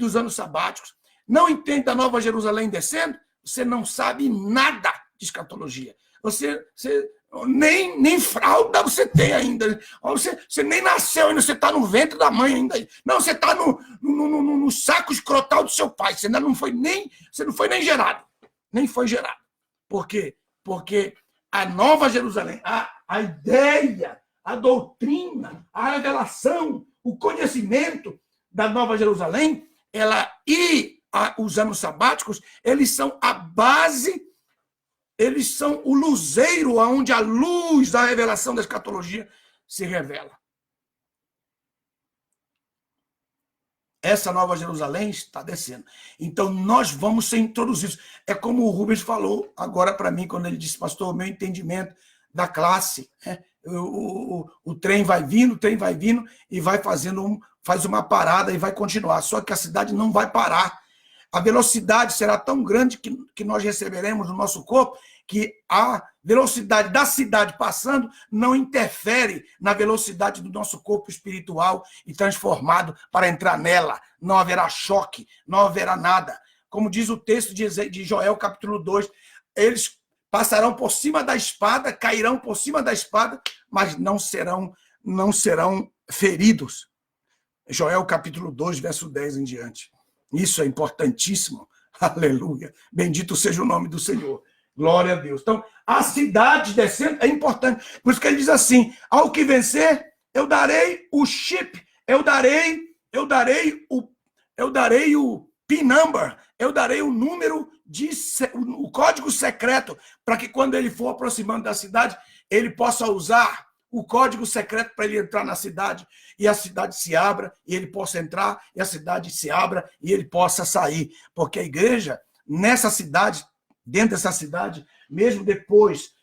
da Nova Jerusalém descendo, você não sabe nada de escatologia. Você nem fralda você tem ainda. Você nem nasceu ainda, você está no ventre da mãe ainda. Não, você está no saco escrotal do seu pai. Você não foi nem gerado. Nem foi gerado. Por quê? Porque a Nova Jerusalém, a ideia, a doutrina, a revelação, o conhecimento da Nova Jerusalém, os anos sabáticos, eles são a base eles são o luzeiro onde a luz da revelação da escatologia se revela. Essa Nova Jerusalém está descendo. Então, nós vamos ser introduzidos. É como o Rubens falou agora para mim, quando ele disse, pastor, o meu entendimento da classe, né? O trem vai vindo e vai faz uma parada e vai continuar. Só que a cidade não vai parar. A velocidade será tão grande que nós receberemos no nosso corpo que a velocidade da cidade passando não interfere na velocidade do nosso corpo espiritual e transformado para entrar nela. Não haverá choque, não haverá nada. Como diz o texto de Joel, capítulo 2, eles passarão por cima da espada, cairão por cima da espada, mas não serão feridos. Joel, capítulo 2, verso 10 em diante. Isso é importantíssimo. Aleluia. Bendito seja o nome do Senhor. Glória a Deus. Então, a cidade descendo é importante. Por isso que ele diz assim, ao que vencer, eu darei o chip, eu darei o PIN number, eu darei o número o código secreto, para que quando ele for aproximando da cidade, ele possa usar o código secreto para ele entrar na cidade, e a cidade se abra, e ele possa entrar, e a cidade se abra, e ele possa sair. Porque a igreja, nessa cidade, dentro dessa cidade, mesmo depois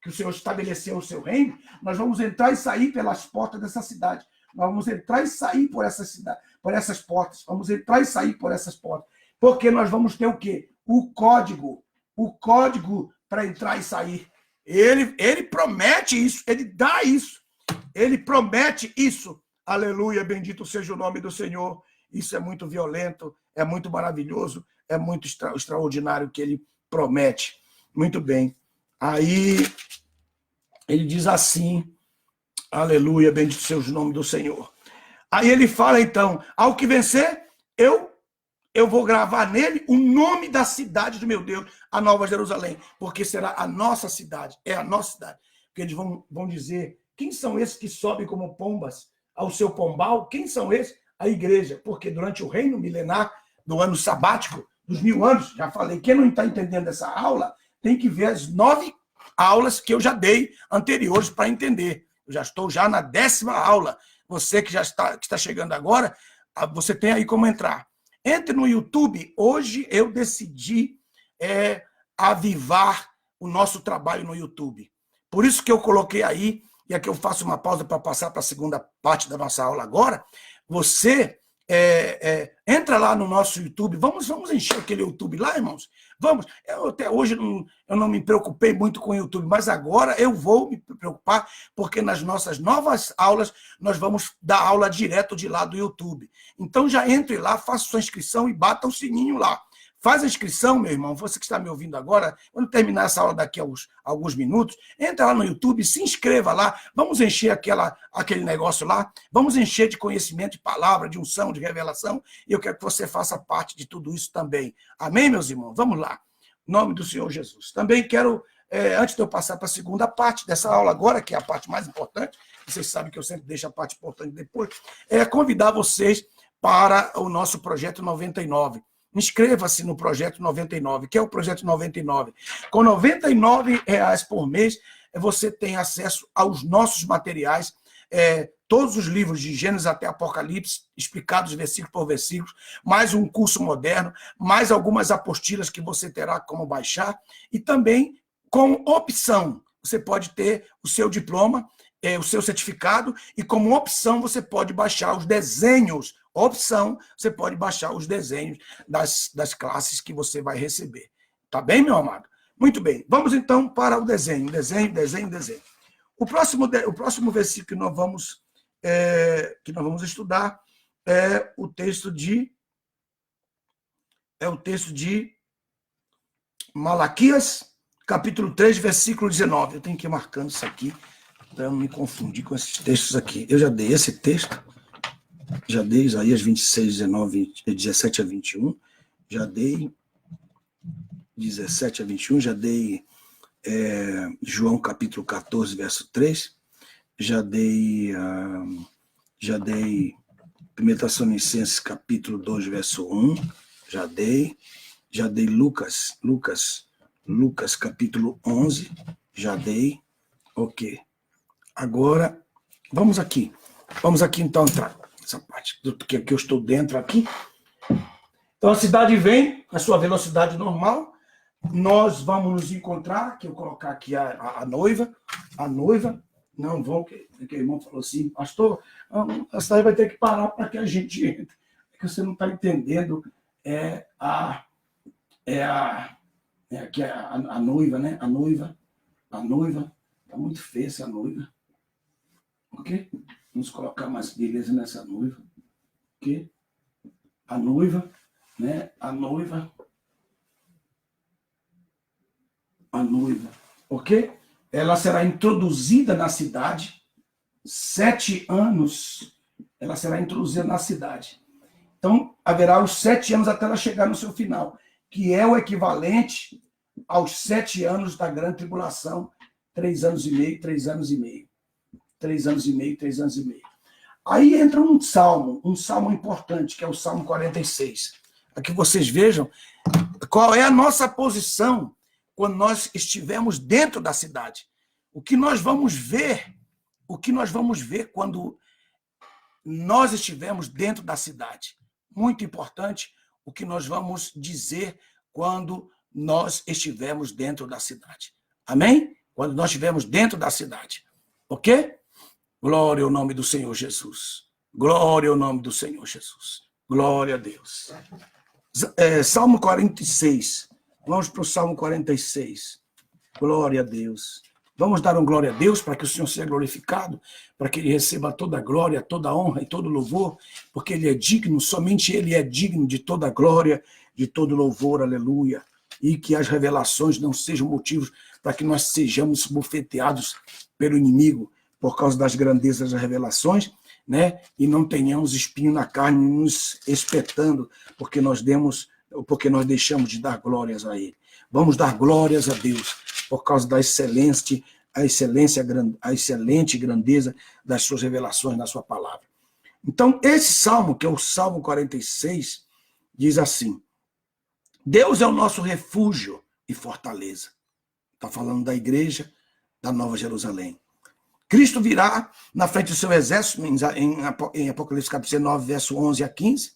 que o Senhor estabeleceu o seu reino, nós vamos entrar e sair pelas portas dessa cidade. Nós vamos entrar e sair por essas portas. Vamos entrar e sair por essas portas. Porque nós vamos ter o quê? O código para entrar e sair. Ele promete isso, ele dá isso. Ele promete isso. Aleluia, bendito seja o nome do Senhor. Isso é muito violento, é muito maravilhoso, é muito extraordinário que ele promete. Muito bem. Aí ele diz assim, aleluia, bendito seja o nome do Senhor. Aí ele fala então, ao que vencer, eu vou gravar nele o nome da cidade do meu Deus, a Nova Jerusalém, porque será a nossa cidade, é a nossa cidade. Porque eles vão dizer, quem são esses que sobem como pombas ao seu pombal? Quem são esses? A igreja, porque durante o reino milenar do ano sabático, dos 1000 anos, já falei, quem não está entendendo essa aula, tem que ver as 9 aulas que eu já dei anteriores para entender. Eu já estou na 10ª aula. Você que está chegando agora, você tem aí como entrar. Entre no YouTube. Hoje eu decidi avivar o nosso trabalho no YouTube. Por isso que eu coloquei aí, e aqui eu faço uma pausa para passar para a segunda parte da nossa aula agora. Você entra lá no nosso YouTube. Vamos encher aquele YouTube lá, irmãos? Vamos. Eu até hoje eu não me preocupei muito com o YouTube, mas agora eu vou me preocupar, porque nas nossas novas aulas nós vamos dar aula direto de lá do YouTube. Então já entre lá, faça sua inscrição e bata o sininho lá. Faz a inscrição, meu irmão, você que está me ouvindo agora, quando terminar essa aula daqui a alguns minutos, entra lá no YouTube, se inscreva lá, vamos encher aquele negócio lá, vamos encher de conhecimento, de palavra, de unção, de revelação, e eu quero que você faça parte de tudo isso também. Amém, meus irmãos? Vamos lá. Em nome do Senhor Jesus. Também quero, antes de eu passar para a segunda parte dessa aula agora, que é a parte mais importante, vocês sabem que eu sempre deixo a parte importante depois, convidar vocês para o nosso Projeto 99. Inscreva-se no Projeto 99, que é o Projeto 99. Com R$ 99,00 por mês, você tem acesso aos nossos materiais, todos os livros de Gênesis até Apocalipse, explicados versículo por versículo, mais um curso moderno, mais algumas apostilas que você terá como baixar, e também com opção. Você pode ter o seu diploma, o seu certificado, e como opção você pode baixar os desenhos. Opção, você pode baixar os desenhos das classes que você vai receber. Tá bem, meu amado? Muito bem. Vamos então para o desenho. Desenho. O próximo versículo que nós vamos estudar é o texto de Malaquias, capítulo 3, versículo 19. Eu tenho que ir marcando isso aqui para não me confundir com esses textos aqui. Eu já dei esse texto. Já dei Isaías 26, 17 a 21, já dei 17 a 21, já dei João capítulo 14, verso 3, já dei 1 Tessalonicenses capítulo 2, verso 1, já dei Lucas Lucas capítulo 11, já dei. Ok. Agora, vamos aqui então entrar nessa parte, que eu estou dentro aqui. Então a cidade vem na sua velocidade normal, nós vamos nos encontrar, que eu colocar aqui a noiva, não vão, que o irmão falou assim, pastor, a cidade vai ter que parar para que a gente entre. É que você não está entendendo, a noiva, né? A noiva, está muito feia essa noiva. Ok? Vamos colocar mais beleza nessa noiva. Ok? A noiva, né? A noiva, ok? Ela será introduzida na cidade, 7 anos, ela será introduzida na cidade. Então, haverá os 7 anos até ela chegar no seu final, que é o equivalente aos 7 anos da grande tribulação, 3 anos e meio, 3 anos e meio. 3 anos e meio, 3 anos e meio. Aí entra um salmo importante, que é o Salmo 46. Aqui vocês vejam qual é a nossa posição quando nós estivermos dentro da cidade. O que nós vamos ver quando nós estivermos dentro da cidade. Muito importante o que nós vamos dizer quando nós estivermos dentro da cidade. Amém? Quando nós estivermos dentro da cidade. Ok? Glória ao nome do Senhor Jesus. Glória ao nome do Senhor Jesus. Glória a Deus. Salmo 46. Vamos para o Salmo 46. Glória a Deus. Vamos dar glória a Deus para que o Senhor seja glorificado, para que Ele receba toda a glória, toda a honra e todo o louvor, porque Ele é digno, somente Ele é digno de toda a glória, de todo o louvor, aleluia. E que as revelações não sejam motivos para que nós sejamos bufeteados pelo inimigo, por causa das grandezas das revelações, né? E não tenhamos espinho na carne nos espetando, porque nós deixamos de dar glórias a Ele. Vamos dar glórias a Deus por causa da excelente grandeza das suas revelações na sua palavra. Então, esse salmo, que é o Salmo 46, diz assim: Deus é o nosso refúgio e fortaleza. Está falando da igreja da Nova Jerusalém. Cristo virá na frente do seu exército, em Apocalipse capítulo 9, verso 11 a 15.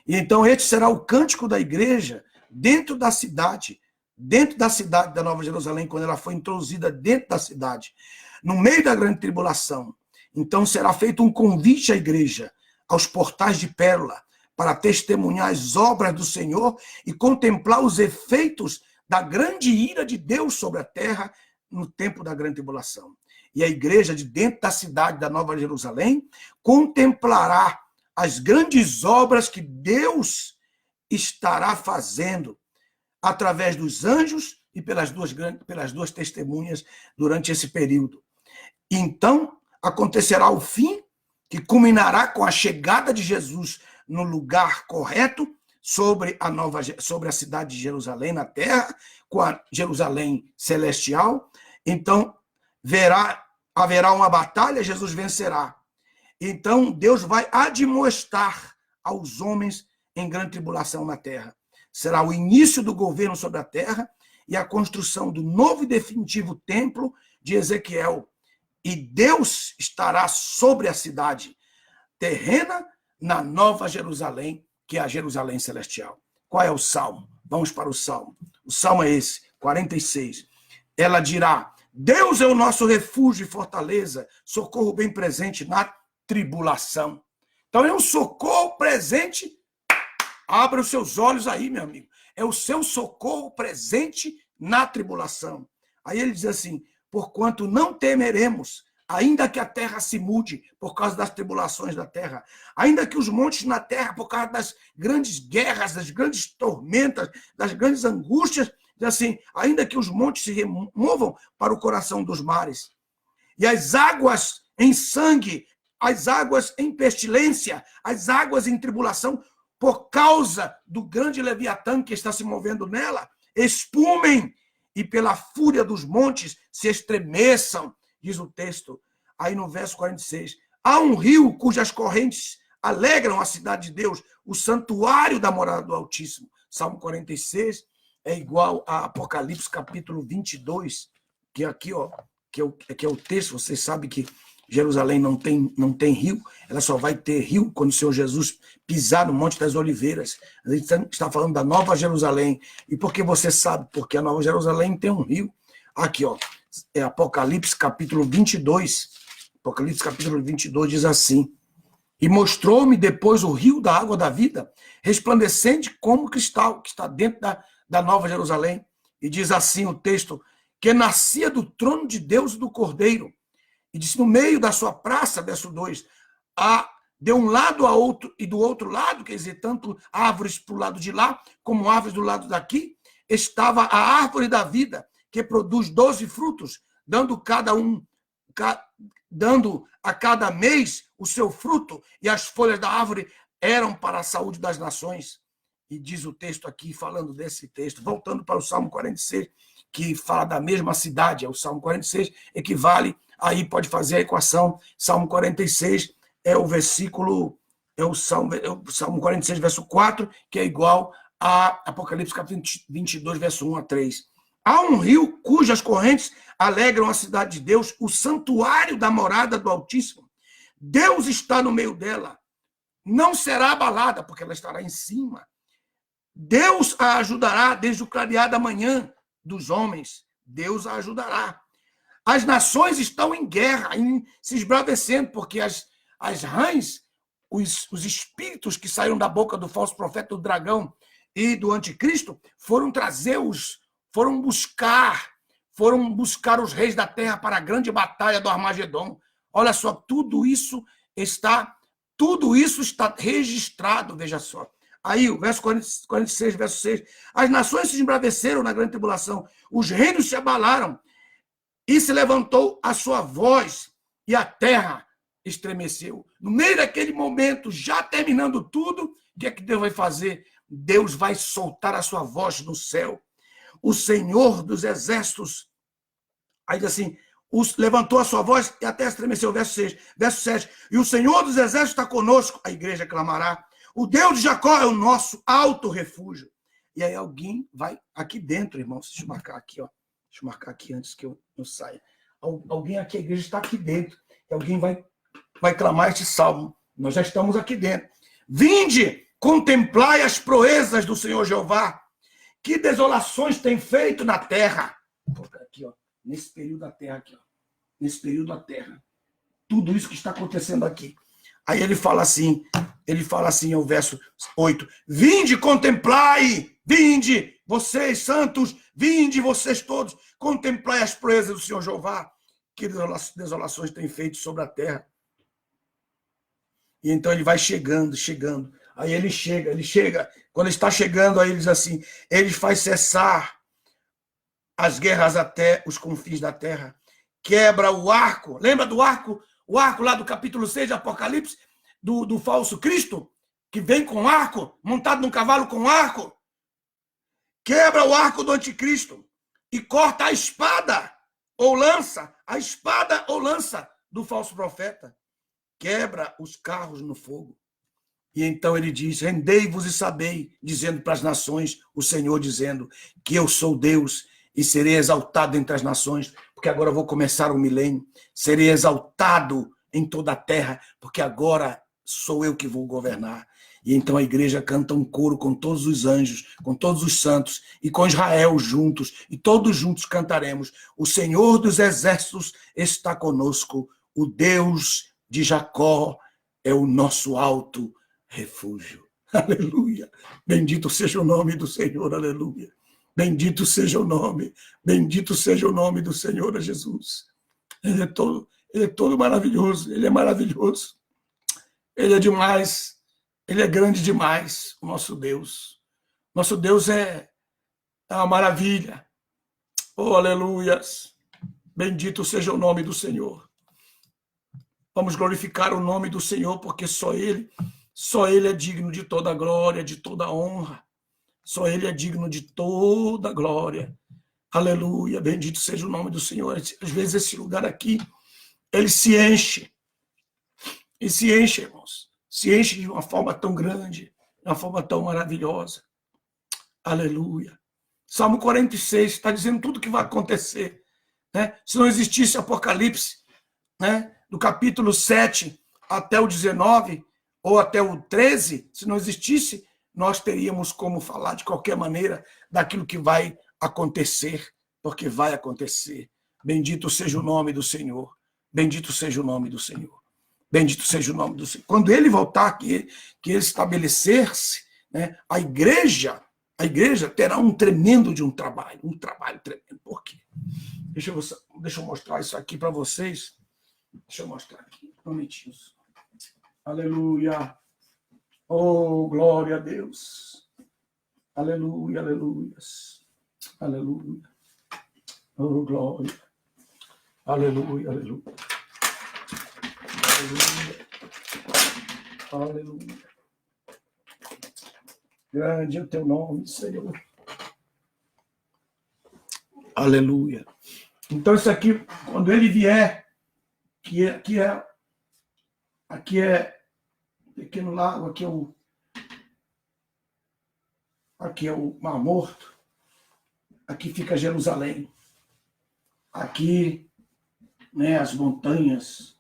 E então este será o cântico da igreja dentro da cidade da Nova Jerusalém, quando ela foi introduzida dentro da cidade, no meio da grande tribulação. Então será feito um convite à igreja, aos portais de pérola, para testemunhar as obras do Senhor e contemplar os efeitos da grande ira de Deus sobre a terra no tempo da grande tribulação. E a igreja de dentro da cidade da Nova Jerusalém contemplará as grandes obras que Deus estará fazendo através dos anjos e pelas duas testemunhas durante esse período. Então, acontecerá o fim, que culminará com a chegada de Jesus no lugar correto sobre a cidade de Jerusalém na terra, com a Jerusalém celestial. Então, haverá uma batalha, Jesus vencerá. Então, Deus vai admoestar aos homens em grande tribulação na terra. Será o início do governo sobre a terra e a construção do novo e definitivo templo de Ezequiel. E Deus estará sobre a cidade terrena na Nova Jerusalém, que é a Jerusalém celestial. Qual é o salmo? Vamos para o salmo. O salmo é esse, 46. Ela dirá: Deus é o nosso refúgio e fortaleza, socorro bem presente na tribulação. Então é um socorro presente. Abra os seus olhos aí, meu amigo. É o seu socorro presente na tribulação. Aí ele diz assim: porquanto não temeremos, ainda que a terra se mude por causa das tribulações da terra, ainda que os montes na terra, por causa das grandes guerras, das grandes tormentas, das grandes angústias, diz assim, ainda que os montes se removam para o coração dos mares, e as águas em sangue, as águas em pestilência, as águas em tribulação, por causa do grande Leviatã que está se movendo nela, espumem, e pela fúria dos montes se estremeçam, diz o texto. Aí no verso 46, há um rio cujas correntes alegram a cidade de Deus, o santuário da morada do Altíssimo. Salmo 46, é igual a Apocalipse capítulo 22, que aqui, ó, que é o texto. Vocês sabem que Jerusalém não tem rio, ela só vai ter rio quando o Senhor Jesus pisar no Monte das Oliveiras. A gente está falando da Nova Jerusalém. E porque você sabe? Porque a Nova Jerusalém tem um rio. Aqui, ó, é Apocalipse capítulo 22. Apocalipse capítulo 22 diz assim: e mostrou-me depois o rio da água da vida, resplandecente como cristal, que está dentro da Nova Jerusalém. E diz assim o texto, que nascia do trono de Deus e do Cordeiro. E disse, no meio da sua praça, verso 2, de um lado a outro, e do outro lado, quer dizer, tanto árvores para o lado de lá, como árvores do lado daqui, estava a árvore da vida, que produz 12 frutos, dando a cada mês o seu fruto, e as folhas da árvore eram para a saúde das nações. E diz o texto aqui, falando desse texto, voltando para o Salmo 46, que fala da mesma cidade, é o Salmo 46, equivale. Aí pode fazer a equação. Salmo 46 é o versículo, é o Salmo 46, verso 4, que é igual a Apocalipse capítulo 22, verso 1 a 3. Há um rio cujas correntes alegram a cidade de Deus, o santuário da morada do Altíssimo. Deus está no meio dela. Não será abalada, porque ela estará em cima. Deus a ajudará desde o clarear da manhã dos homens. Deus a ajudará. As nações estão em guerra, se esbravecendo, porque as rãs, os espíritos que saíram da boca do falso profeta, do dragão e do anticristo, foram buscar os reis da terra para a grande batalha do Armagedon. Olha só, tudo isso está registrado, veja só. Aí, o verso 46, verso 6. As nações se embraveceram na grande tribulação, os reinos se abalaram, e se levantou a sua voz, e a terra estremeceu. No meio daquele momento, já terminando tudo, o que é que Deus vai fazer? Deus vai soltar a sua voz no céu. O Senhor dos exércitos, aí diz assim, levantou a sua voz e a terra estremeceu. Verso 6, verso 7. E o Senhor dos exércitos está conosco, a igreja clamará. O Deus de Jacó é o nosso alto refúgio. E aí alguém vai aqui dentro, irmãos, deixa eu marcar aqui, ó. Deixa eu marcar aqui antes que eu saia. Alguém aqui, a igreja está aqui dentro. E alguém vai clamar este salmo. Nós já estamos aqui dentro. Vinde, contemplai as proezas do Senhor Jeová. Que desolações tem feito na terra. Aqui, ó. Nesse período da terra, aqui, ó. Nesse período da terra. Tudo isso que está acontecendo aqui. Aí ele fala assim, é o verso 8. Vinde, contemplai, vinde, vocês santos, vinde, vocês todos, contemplai as proezas do Senhor Jeová, que desolações tem feito sobre a terra. E então ele vai chegando. Aí ele chega. Quando ele está chegando, aí ele diz assim, ele faz cessar as guerras até os confins da terra. Quebra o arco. Lembra do arco? O arco lá do capítulo 6 de Apocalipse, do falso Cristo, que vem com arco, montado num cavalo com arco. Quebra o arco do anticristo e corta a espada ou lança do falso profeta. Quebra os carros no fogo. E então ele diz, rendei-vos e sabei, dizendo para as nações, o Senhor dizendo, que eu sou Deus e serei exaltado entre as nações, porque agora eu vou começar o milênio, serei exaltado em toda a terra, porque agora sou eu que vou governar. E então a igreja canta um coro com todos os anjos, com todos os santos, e com Israel juntos, e todos juntos cantaremos, o Senhor dos exércitos está conosco, o Deus de Jacó é o nosso alto refúgio. Aleluia! Bendito seja o nome do Senhor, aleluia! Bendito seja o nome do Senhor Jesus. Ele é todo maravilhoso, ele é maravilhoso. Ele é demais, ele é grande demais, o nosso Deus. Nosso Deus é uma maravilha. Oh, aleluias! Bendito seja o nome do Senhor. Vamos glorificar o nome do Senhor, porque só Ele é digno de toda a glória, de toda a honra. Só Ele é digno de toda a glória. Aleluia, bendito seja o nome do Senhor. Às vezes esse lugar aqui, ele se enche. E se enche, irmãos. Se enche de uma forma tão grande, de uma forma tão maravilhosa. Aleluia. Salmo 46 está dizendo tudo o que vai acontecer. Né? Se não existisse Apocalipse, né? Do capítulo 7 até o 19, ou até o 13, se não existisse, nós teríamos como falar de qualquer maneira daquilo que vai acontecer, porque vai acontecer. Bendito seja o nome do Senhor. Bendito seja o nome do Senhor. Bendito seja o nome do Senhor. Quando ele voltar, que ele estabelecer-se, né, a igreja terá um tremendo trabalho tremendo. Por quê? Deixa eu mostrar isso aqui para vocês. Deixa eu mostrar aqui. Um momentinho. Aleluia. Oh, glória a Deus. Aleluia, aleluia. Aleluia. Oh, glória. Aleluia, aleluia. Aleluia. Aleluia. Grande é o teu nome, Senhor. Aleluia. Então, isso aqui, quando ele vier, aqui é pequeno lago, aqui é o Mar Morto, aqui fica Jerusalém, aqui, né, as montanhas,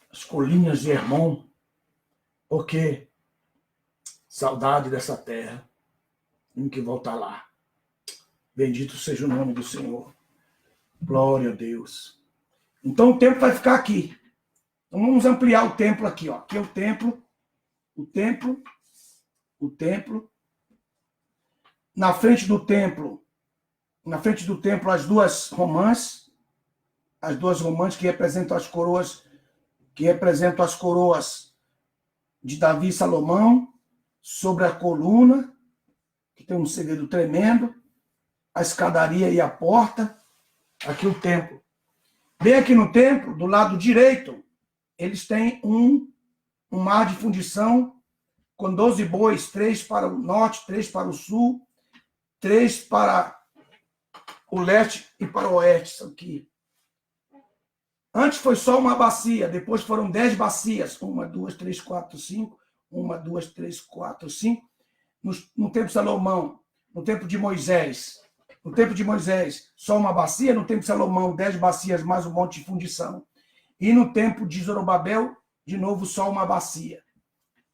as colinas de Hermon, porque saudade dessa terra, tem que voltar lá. Bendito seja o nome do Senhor. Glória a Deus. Então o templo vai ficar aqui. Então vamos ampliar o templo aqui, ó. Aqui é o templo. Na frente do templo, as duas romãs que representam as coroas de Davi e Salomão, sobre a coluna, que tem um segredo tremendo, a escadaria e a porta, aqui o templo. Bem aqui no templo, do lado direito, eles têm um mar de fundição com 12 bois, 3 para o norte, 3 para o sul, 3 para o leste e para o oeste. Isso aqui. Antes foi só uma bacia, depois foram 10 bacias. 1, 2, 3, 4, 5. 1, 2, 3, 4, 5. No tempo de Salomão, no tempo de Moisés. No tempo de Moisés, só uma bacia. No tempo de Salomão, 10 bacias mais um monte de fundição. E no tempo de Zorobabel, de novo, só uma bacia.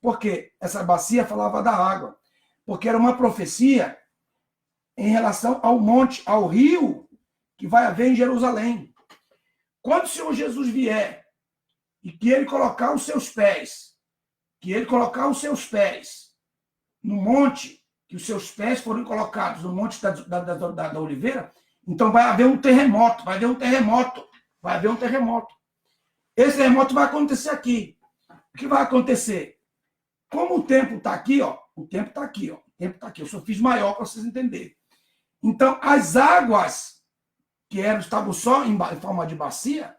Por quê? Essa bacia falava da água. Porque era uma profecia em relação ao monte, ao rio que vai haver em Jerusalém. Quando o Senhor Jesus vier e que ele colocar os seus pés, no monte, que os seus pés foram colocados no monte da Oliveira, então vai haver um terremoto. Esse terremoto vai acontecer aqui. O que vai acontecer? Como o templo está aqui, ó, eu só fiz maior para vocês entenderem. Então, as águas que estavam só em forma de bacia,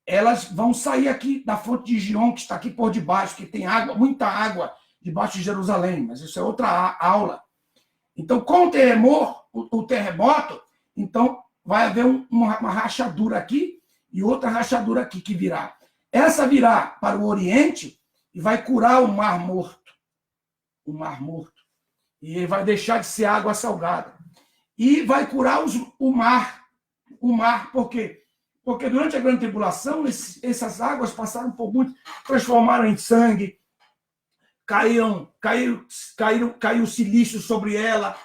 elas vão sair aqui da fonte de Gion, que está aqui por debaixo, que tem água, muita água debaixo de Jerusalém, mas isso é outra aula. Então, com o terremoto, então vai haver uma rachadura aqui e outra rachadura aqui que virá. Essa virá para o Oriente e vai curar o Mar Morto. E ele vai deixar de ser água salgada. E vai curar o mar. Por quê? Porque durante a grande tribulação, essas águas passaram por muito, transformaram em sangue, caiu silício sobre ela,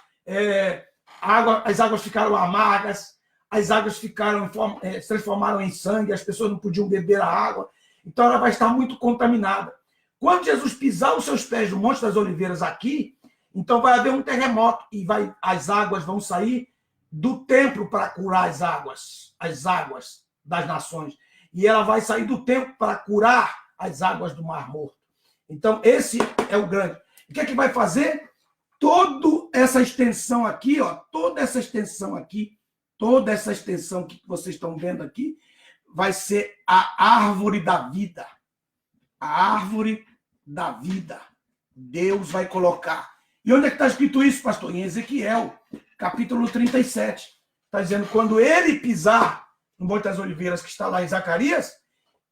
as águas ficaram amargas, as águas se transformaram em sangue, as pessoas não podiam beber a água, então ela vai estar muito contaminada. Quando Jesus pisar os seus pés no Monte das Oliveiras aqui, então vai haver um terremoto e as águas vão sair do templo para curar as águas das nações. E ela vai sair do templo para curar as águas do Mar Morto. Então, esse é o grande. O que é que vai fazer? Toda essa extensão aqui, ó, toda essa extensão que vocês estão vendo aqui, vai ser a árvore da vida. A árvore da vida. Deus vai colocar. E onde é que está escrito isso, pastor? Em Ezequiel, capítulo 37. Está dizendo, quando ele pisar no Monte das Oliveiras, que está lá em Zacarias,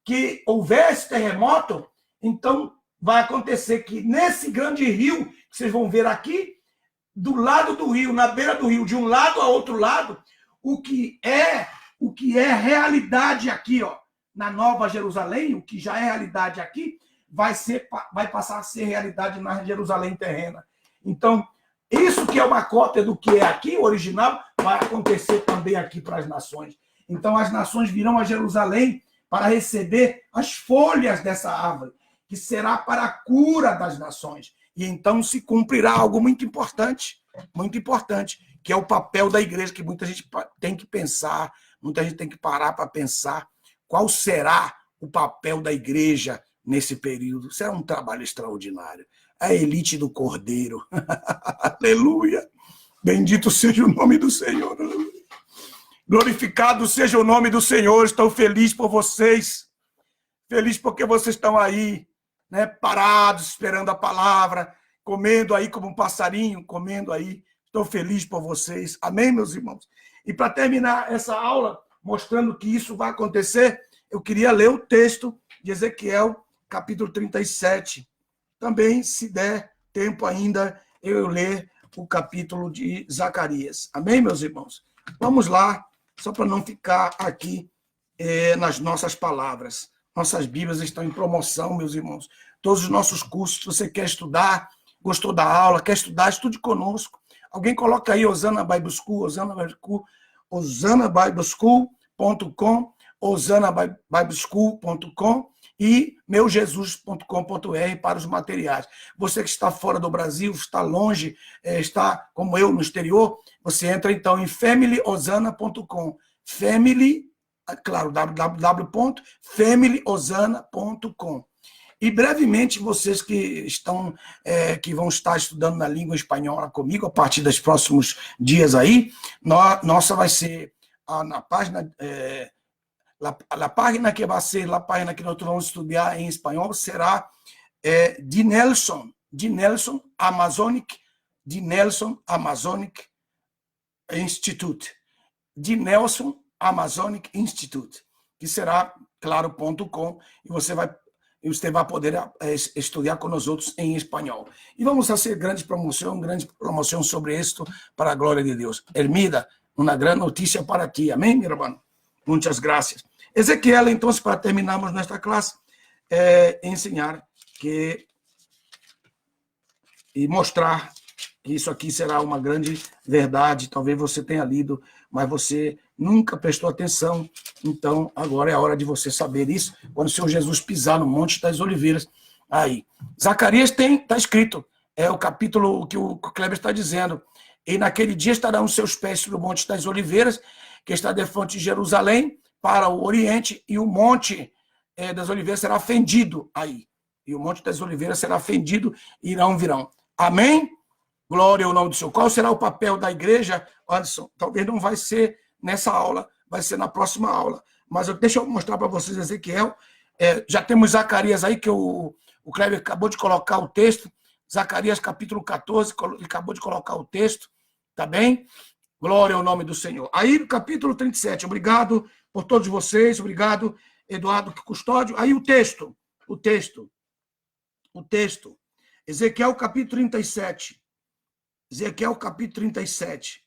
que houvesse terremoto, então vai acontecer que nesse grande rio, que vocês vão ver aqui, do lado do rio, na beira do rio, de um lado a outro lado, o que é realidade aqui, ó, na Nova Jerusalém, o que já é realidade aqui, vai passar a ser realidade na Jerusalém terrena. Então, isso que é uma cópia do que é aqui, o original, vai acontecer também aqui para as nações. Então, as nações virão a Jerusalém para receber as folhas dessa árvore, que será para a cura das nações. E então se cumprirá algo muito importante, que é o papel da igreja, que muita gente tem que pensar, muita gente tem que parar para pensar qual será o papel da igreja nesse período. Será um trabalho extraordinário. A elite do Cordeiro. Aleluia! Bendito seja o nome do Senhor. Glorificado seja o nome do Senhor. Estou feliz por vocês. Feliz porque vocês estão aí, né, parados, esperando a palavra, comendo aí como um passarinho, comendo aí. Estou feliz por vocês. Amém, meus irmãos? E para terminar essa aula, mostrando que isso vai acontecer, eu queria ler o texto de Ezequiel, capítulo 37. Também, se der tempo ainda, eu ler o capítulo de Zacarias. Amém, meus irmãos? Vamos lá, só para não ficar aqui nas nossas palavras. Nossas Bíblias estão em promoção, meus irmãos. Todos os nossos cursos, se você quer estudar, gostou da aula, quer estudar, estude conosco. Alguém coloca aí Osana Bible School, osanabibleschool.com, osanabibleschool.com e meujesus.com.br para os materiais. Você que está fora do Brasil, está longe, está como eu no exterior, você entra então em familyosana.com. Family, claro, www.familyosana.com. E brevemente, vocês que vão estar estudando na língua espanhola comigo, a partir dos próximos dias aí, nossa vai ser na página, a página que vai ser, a página que nós vamos estudar em espanhol será de Nelson Amazonic Institute. De Nelson Amazonic Institute, que será, claro, .com, e você vai poder estudar com nós outros em espanhol. E vamos fazer grande promoção sobre isto, para a glória de Deus. Hermida, uma grande notícia para ti. Amém, meu irmão? Muitas graças. Ezequiel, então, para terminarmos nesta classe, ensinar e mostrar que isso aqui será uma grande verdade. Talvez você tenha lido, mas você nunca prestou atenção. Então, agora é a hora de você saber isso, quando o Senhor Jesus pisar no Monte das Oliveiras. Aí, Zacarias está escrito, é o capítulo que o Kleber está dizendo. E naquele dia estarão os seus pés sobre o Monte das Oliveiras, que está de frente de Jerusalém, para o Oriente, e o Monte das Oliveiras será fendido aí. E o Monte das Oliveiras será fendido, virão. Amém? Glória ao nome do Senhor. Qual será o papel da igreja, Anderson? Talvez não vai ser nessa aula, vai ser na próxima aula. Mas deixa eu mostrar para vocês Ezequiel. Já temos Zacarias aí, que o Kleber acabou de colocar o texto. Zacarias capítulo 14, ele acabou de colocar o texto. Tá bem? Glória ao nome do Senhor. Aí no capítulo 37, obrigado por todos vocês, obrigado, Eduardo Custódio. Aí o texto. Ezequiel capítulo 37. Ezequiel capítulo 37,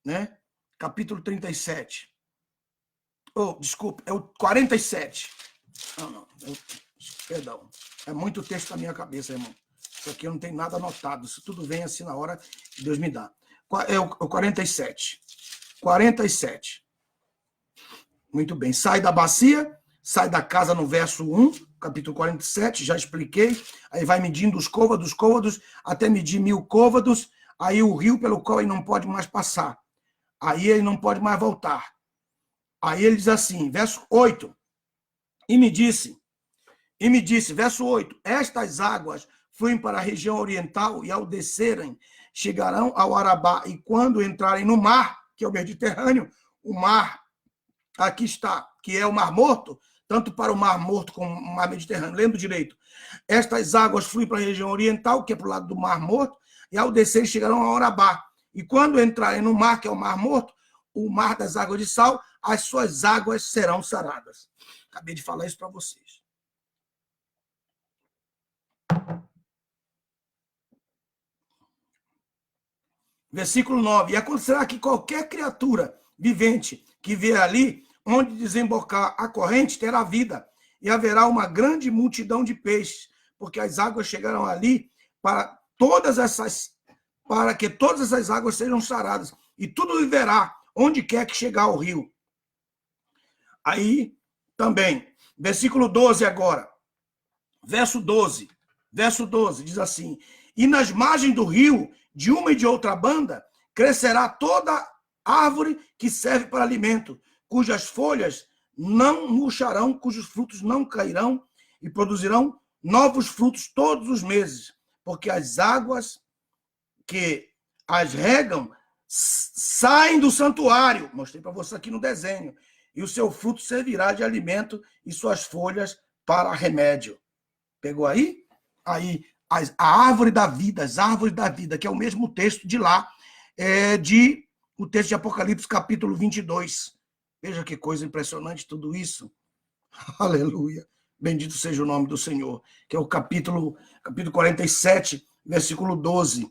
né? Capítulo 37. Desculpa, é o 47. Não, perdão. É muito texto na minha cabeça, irmão. Isso aqui eu não tenho nada anotado. Isso tudo vem assim na hora que Deus me dá. É o 47. 47. Muito bem. Sai da bacia, sai da casa no verso 1, capítulo 47, já expliquei. Aí vai medindo os côvados, até medir 1000 côvados. Aí o rio pelo qual ele não pode mais passar. Aí ele não pode mais voltar. Aí ele diz assim, verso 8. E me disse, verso 8, estas águas fluem para a região oriental e ao descerem, chegarão ao Arabá. E quando entrarem no mar, que é o Mediterrâneo, o mar, aqui está, que é o Mar Morto, tanto para o Mar Morto como o Mar Mediterrâneo. Lembra direito. Estas águas fluem para a região oriental, que é para o lado do Mar Morto, e ao descer chegarão ao Arabá. E quando entrarem no mar, que é o Mar Morto, o mar das águas de sal, as suas águas serão saradas. Acabei de falar isso para vocês. Versículo 9. E acontecerá que qualquer criatura vivente que vier ali, onde desembocar a corrente, terá vida. E haverá uma grande multidão de peixes, porque as águas chegarão ali para que todas essas águas sejam saradas. E tudo viverá onde quer que chegar o rio. Aí, também, versículo 12 agora. Verso 12 diz assim: e nas margens do rio, de uma e de outra banda, crescerá toda árvore que serve para alimento, cujas folhas não murcharão, cujos frutos não cairão, e produzirão novos frutos todos os meses, porque as águas que as regam saem do santuário. Mostrei para você aqui no desenho. E o seu fruto servirá de alimento e suas folhas para remédio. Pegou aí? Aí, a árvore da vida, as árvores da vida, que é o mesmo texto de lá, o texto de Apocalipse, capítulo 22. Veja que coisa impressionante tudo isso. Aleluia. Bendito seja o nome do Senhor. Que é o capítulo 47, versículo 12.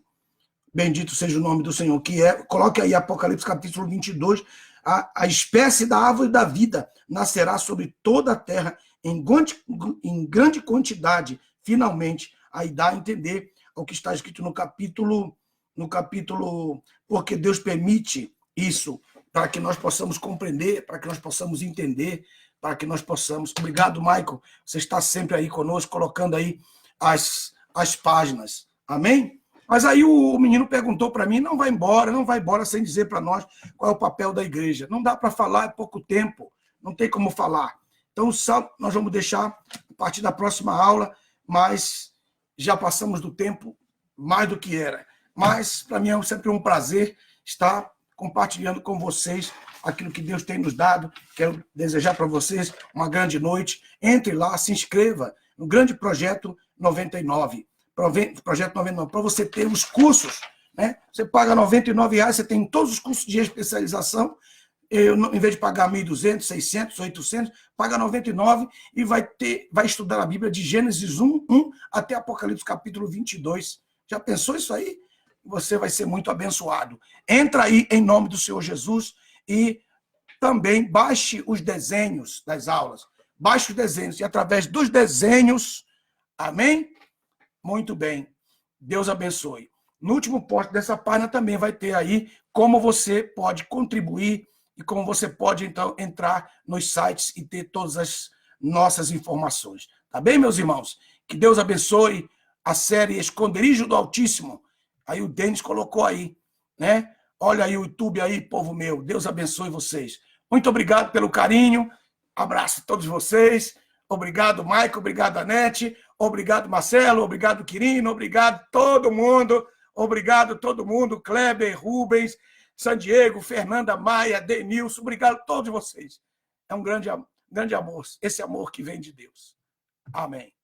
Bendito seja o nome do Senhor. Coloque aí Apocalipse, capítulo 22. A espécie da árvore da vida nascerá sobre toda a terra em grande quantidade, finalmente. Aí dá a entender o que está escrito no capítulo, porque Deus permite isso, para que nós possamos compreender, para que nós possamos entender, para que nós possamos... Obrigado, Michael. Você está sempre aí conosco, colocando aí as páginas. Amém? Mas aí o menino perguntou para mim, não vai embora sem dizer para nós qual é o papel da igreja. Não dá para falar, é pouco tempo, não tem como falar. Então, nós vamos deixar a partir da próxima aula, mas já passamos do tempo mais do que era. Mas, para mim, é sempre um prazer estar compartilhando com vocês aquilo que Deus tem nos dado. Quero desejar para vocês uma grande noite. Entre lá, se inscreva no Grande Projeto 99. Projeto 99, para você ter os cursos, né? Você paga R$ 99,00, você tem todos os cursos de especialização. Em vez de pagar 1.200, 600, 800, paga 99 e vai estudar a Bíblia de Gênesis 1 até Apocalipse capítulo 22. Já pensou isso aí? Você vai ser muito abençoado. Entra aí em nome do Senhor Jesus e também baixe os desenhos das aulas. Baixe os desenhos e através dos desenhos, amém? Muito bem. Deus abençoe. No último post dessa página também vai ter aí como você pode contribuir e como você pode, então, entrar nos sites e ter todas as nossas informações. Tá bem, meus irmãos? Que Deus abençoe a série Esconderijo do Altíssimo. Aí o Denis colocou aí, né? Olha aí o YouTube aí, povo meu. Deus abençoe vocês. Muito obrigado pelo carinho. Abraço a todos vocês. Obrigado, Michael. Obrigado, Anete. Obrigado, Marcelo. Obrigado, Quirino. Obrigado, todo mundo. Obrigado, todo mundo. Kleber, Rubens, San Diego, Fernanda Maia, Denilson. Obrigado a todos vocês. É um grande amor. Esse amor que vem de Deus. Amém.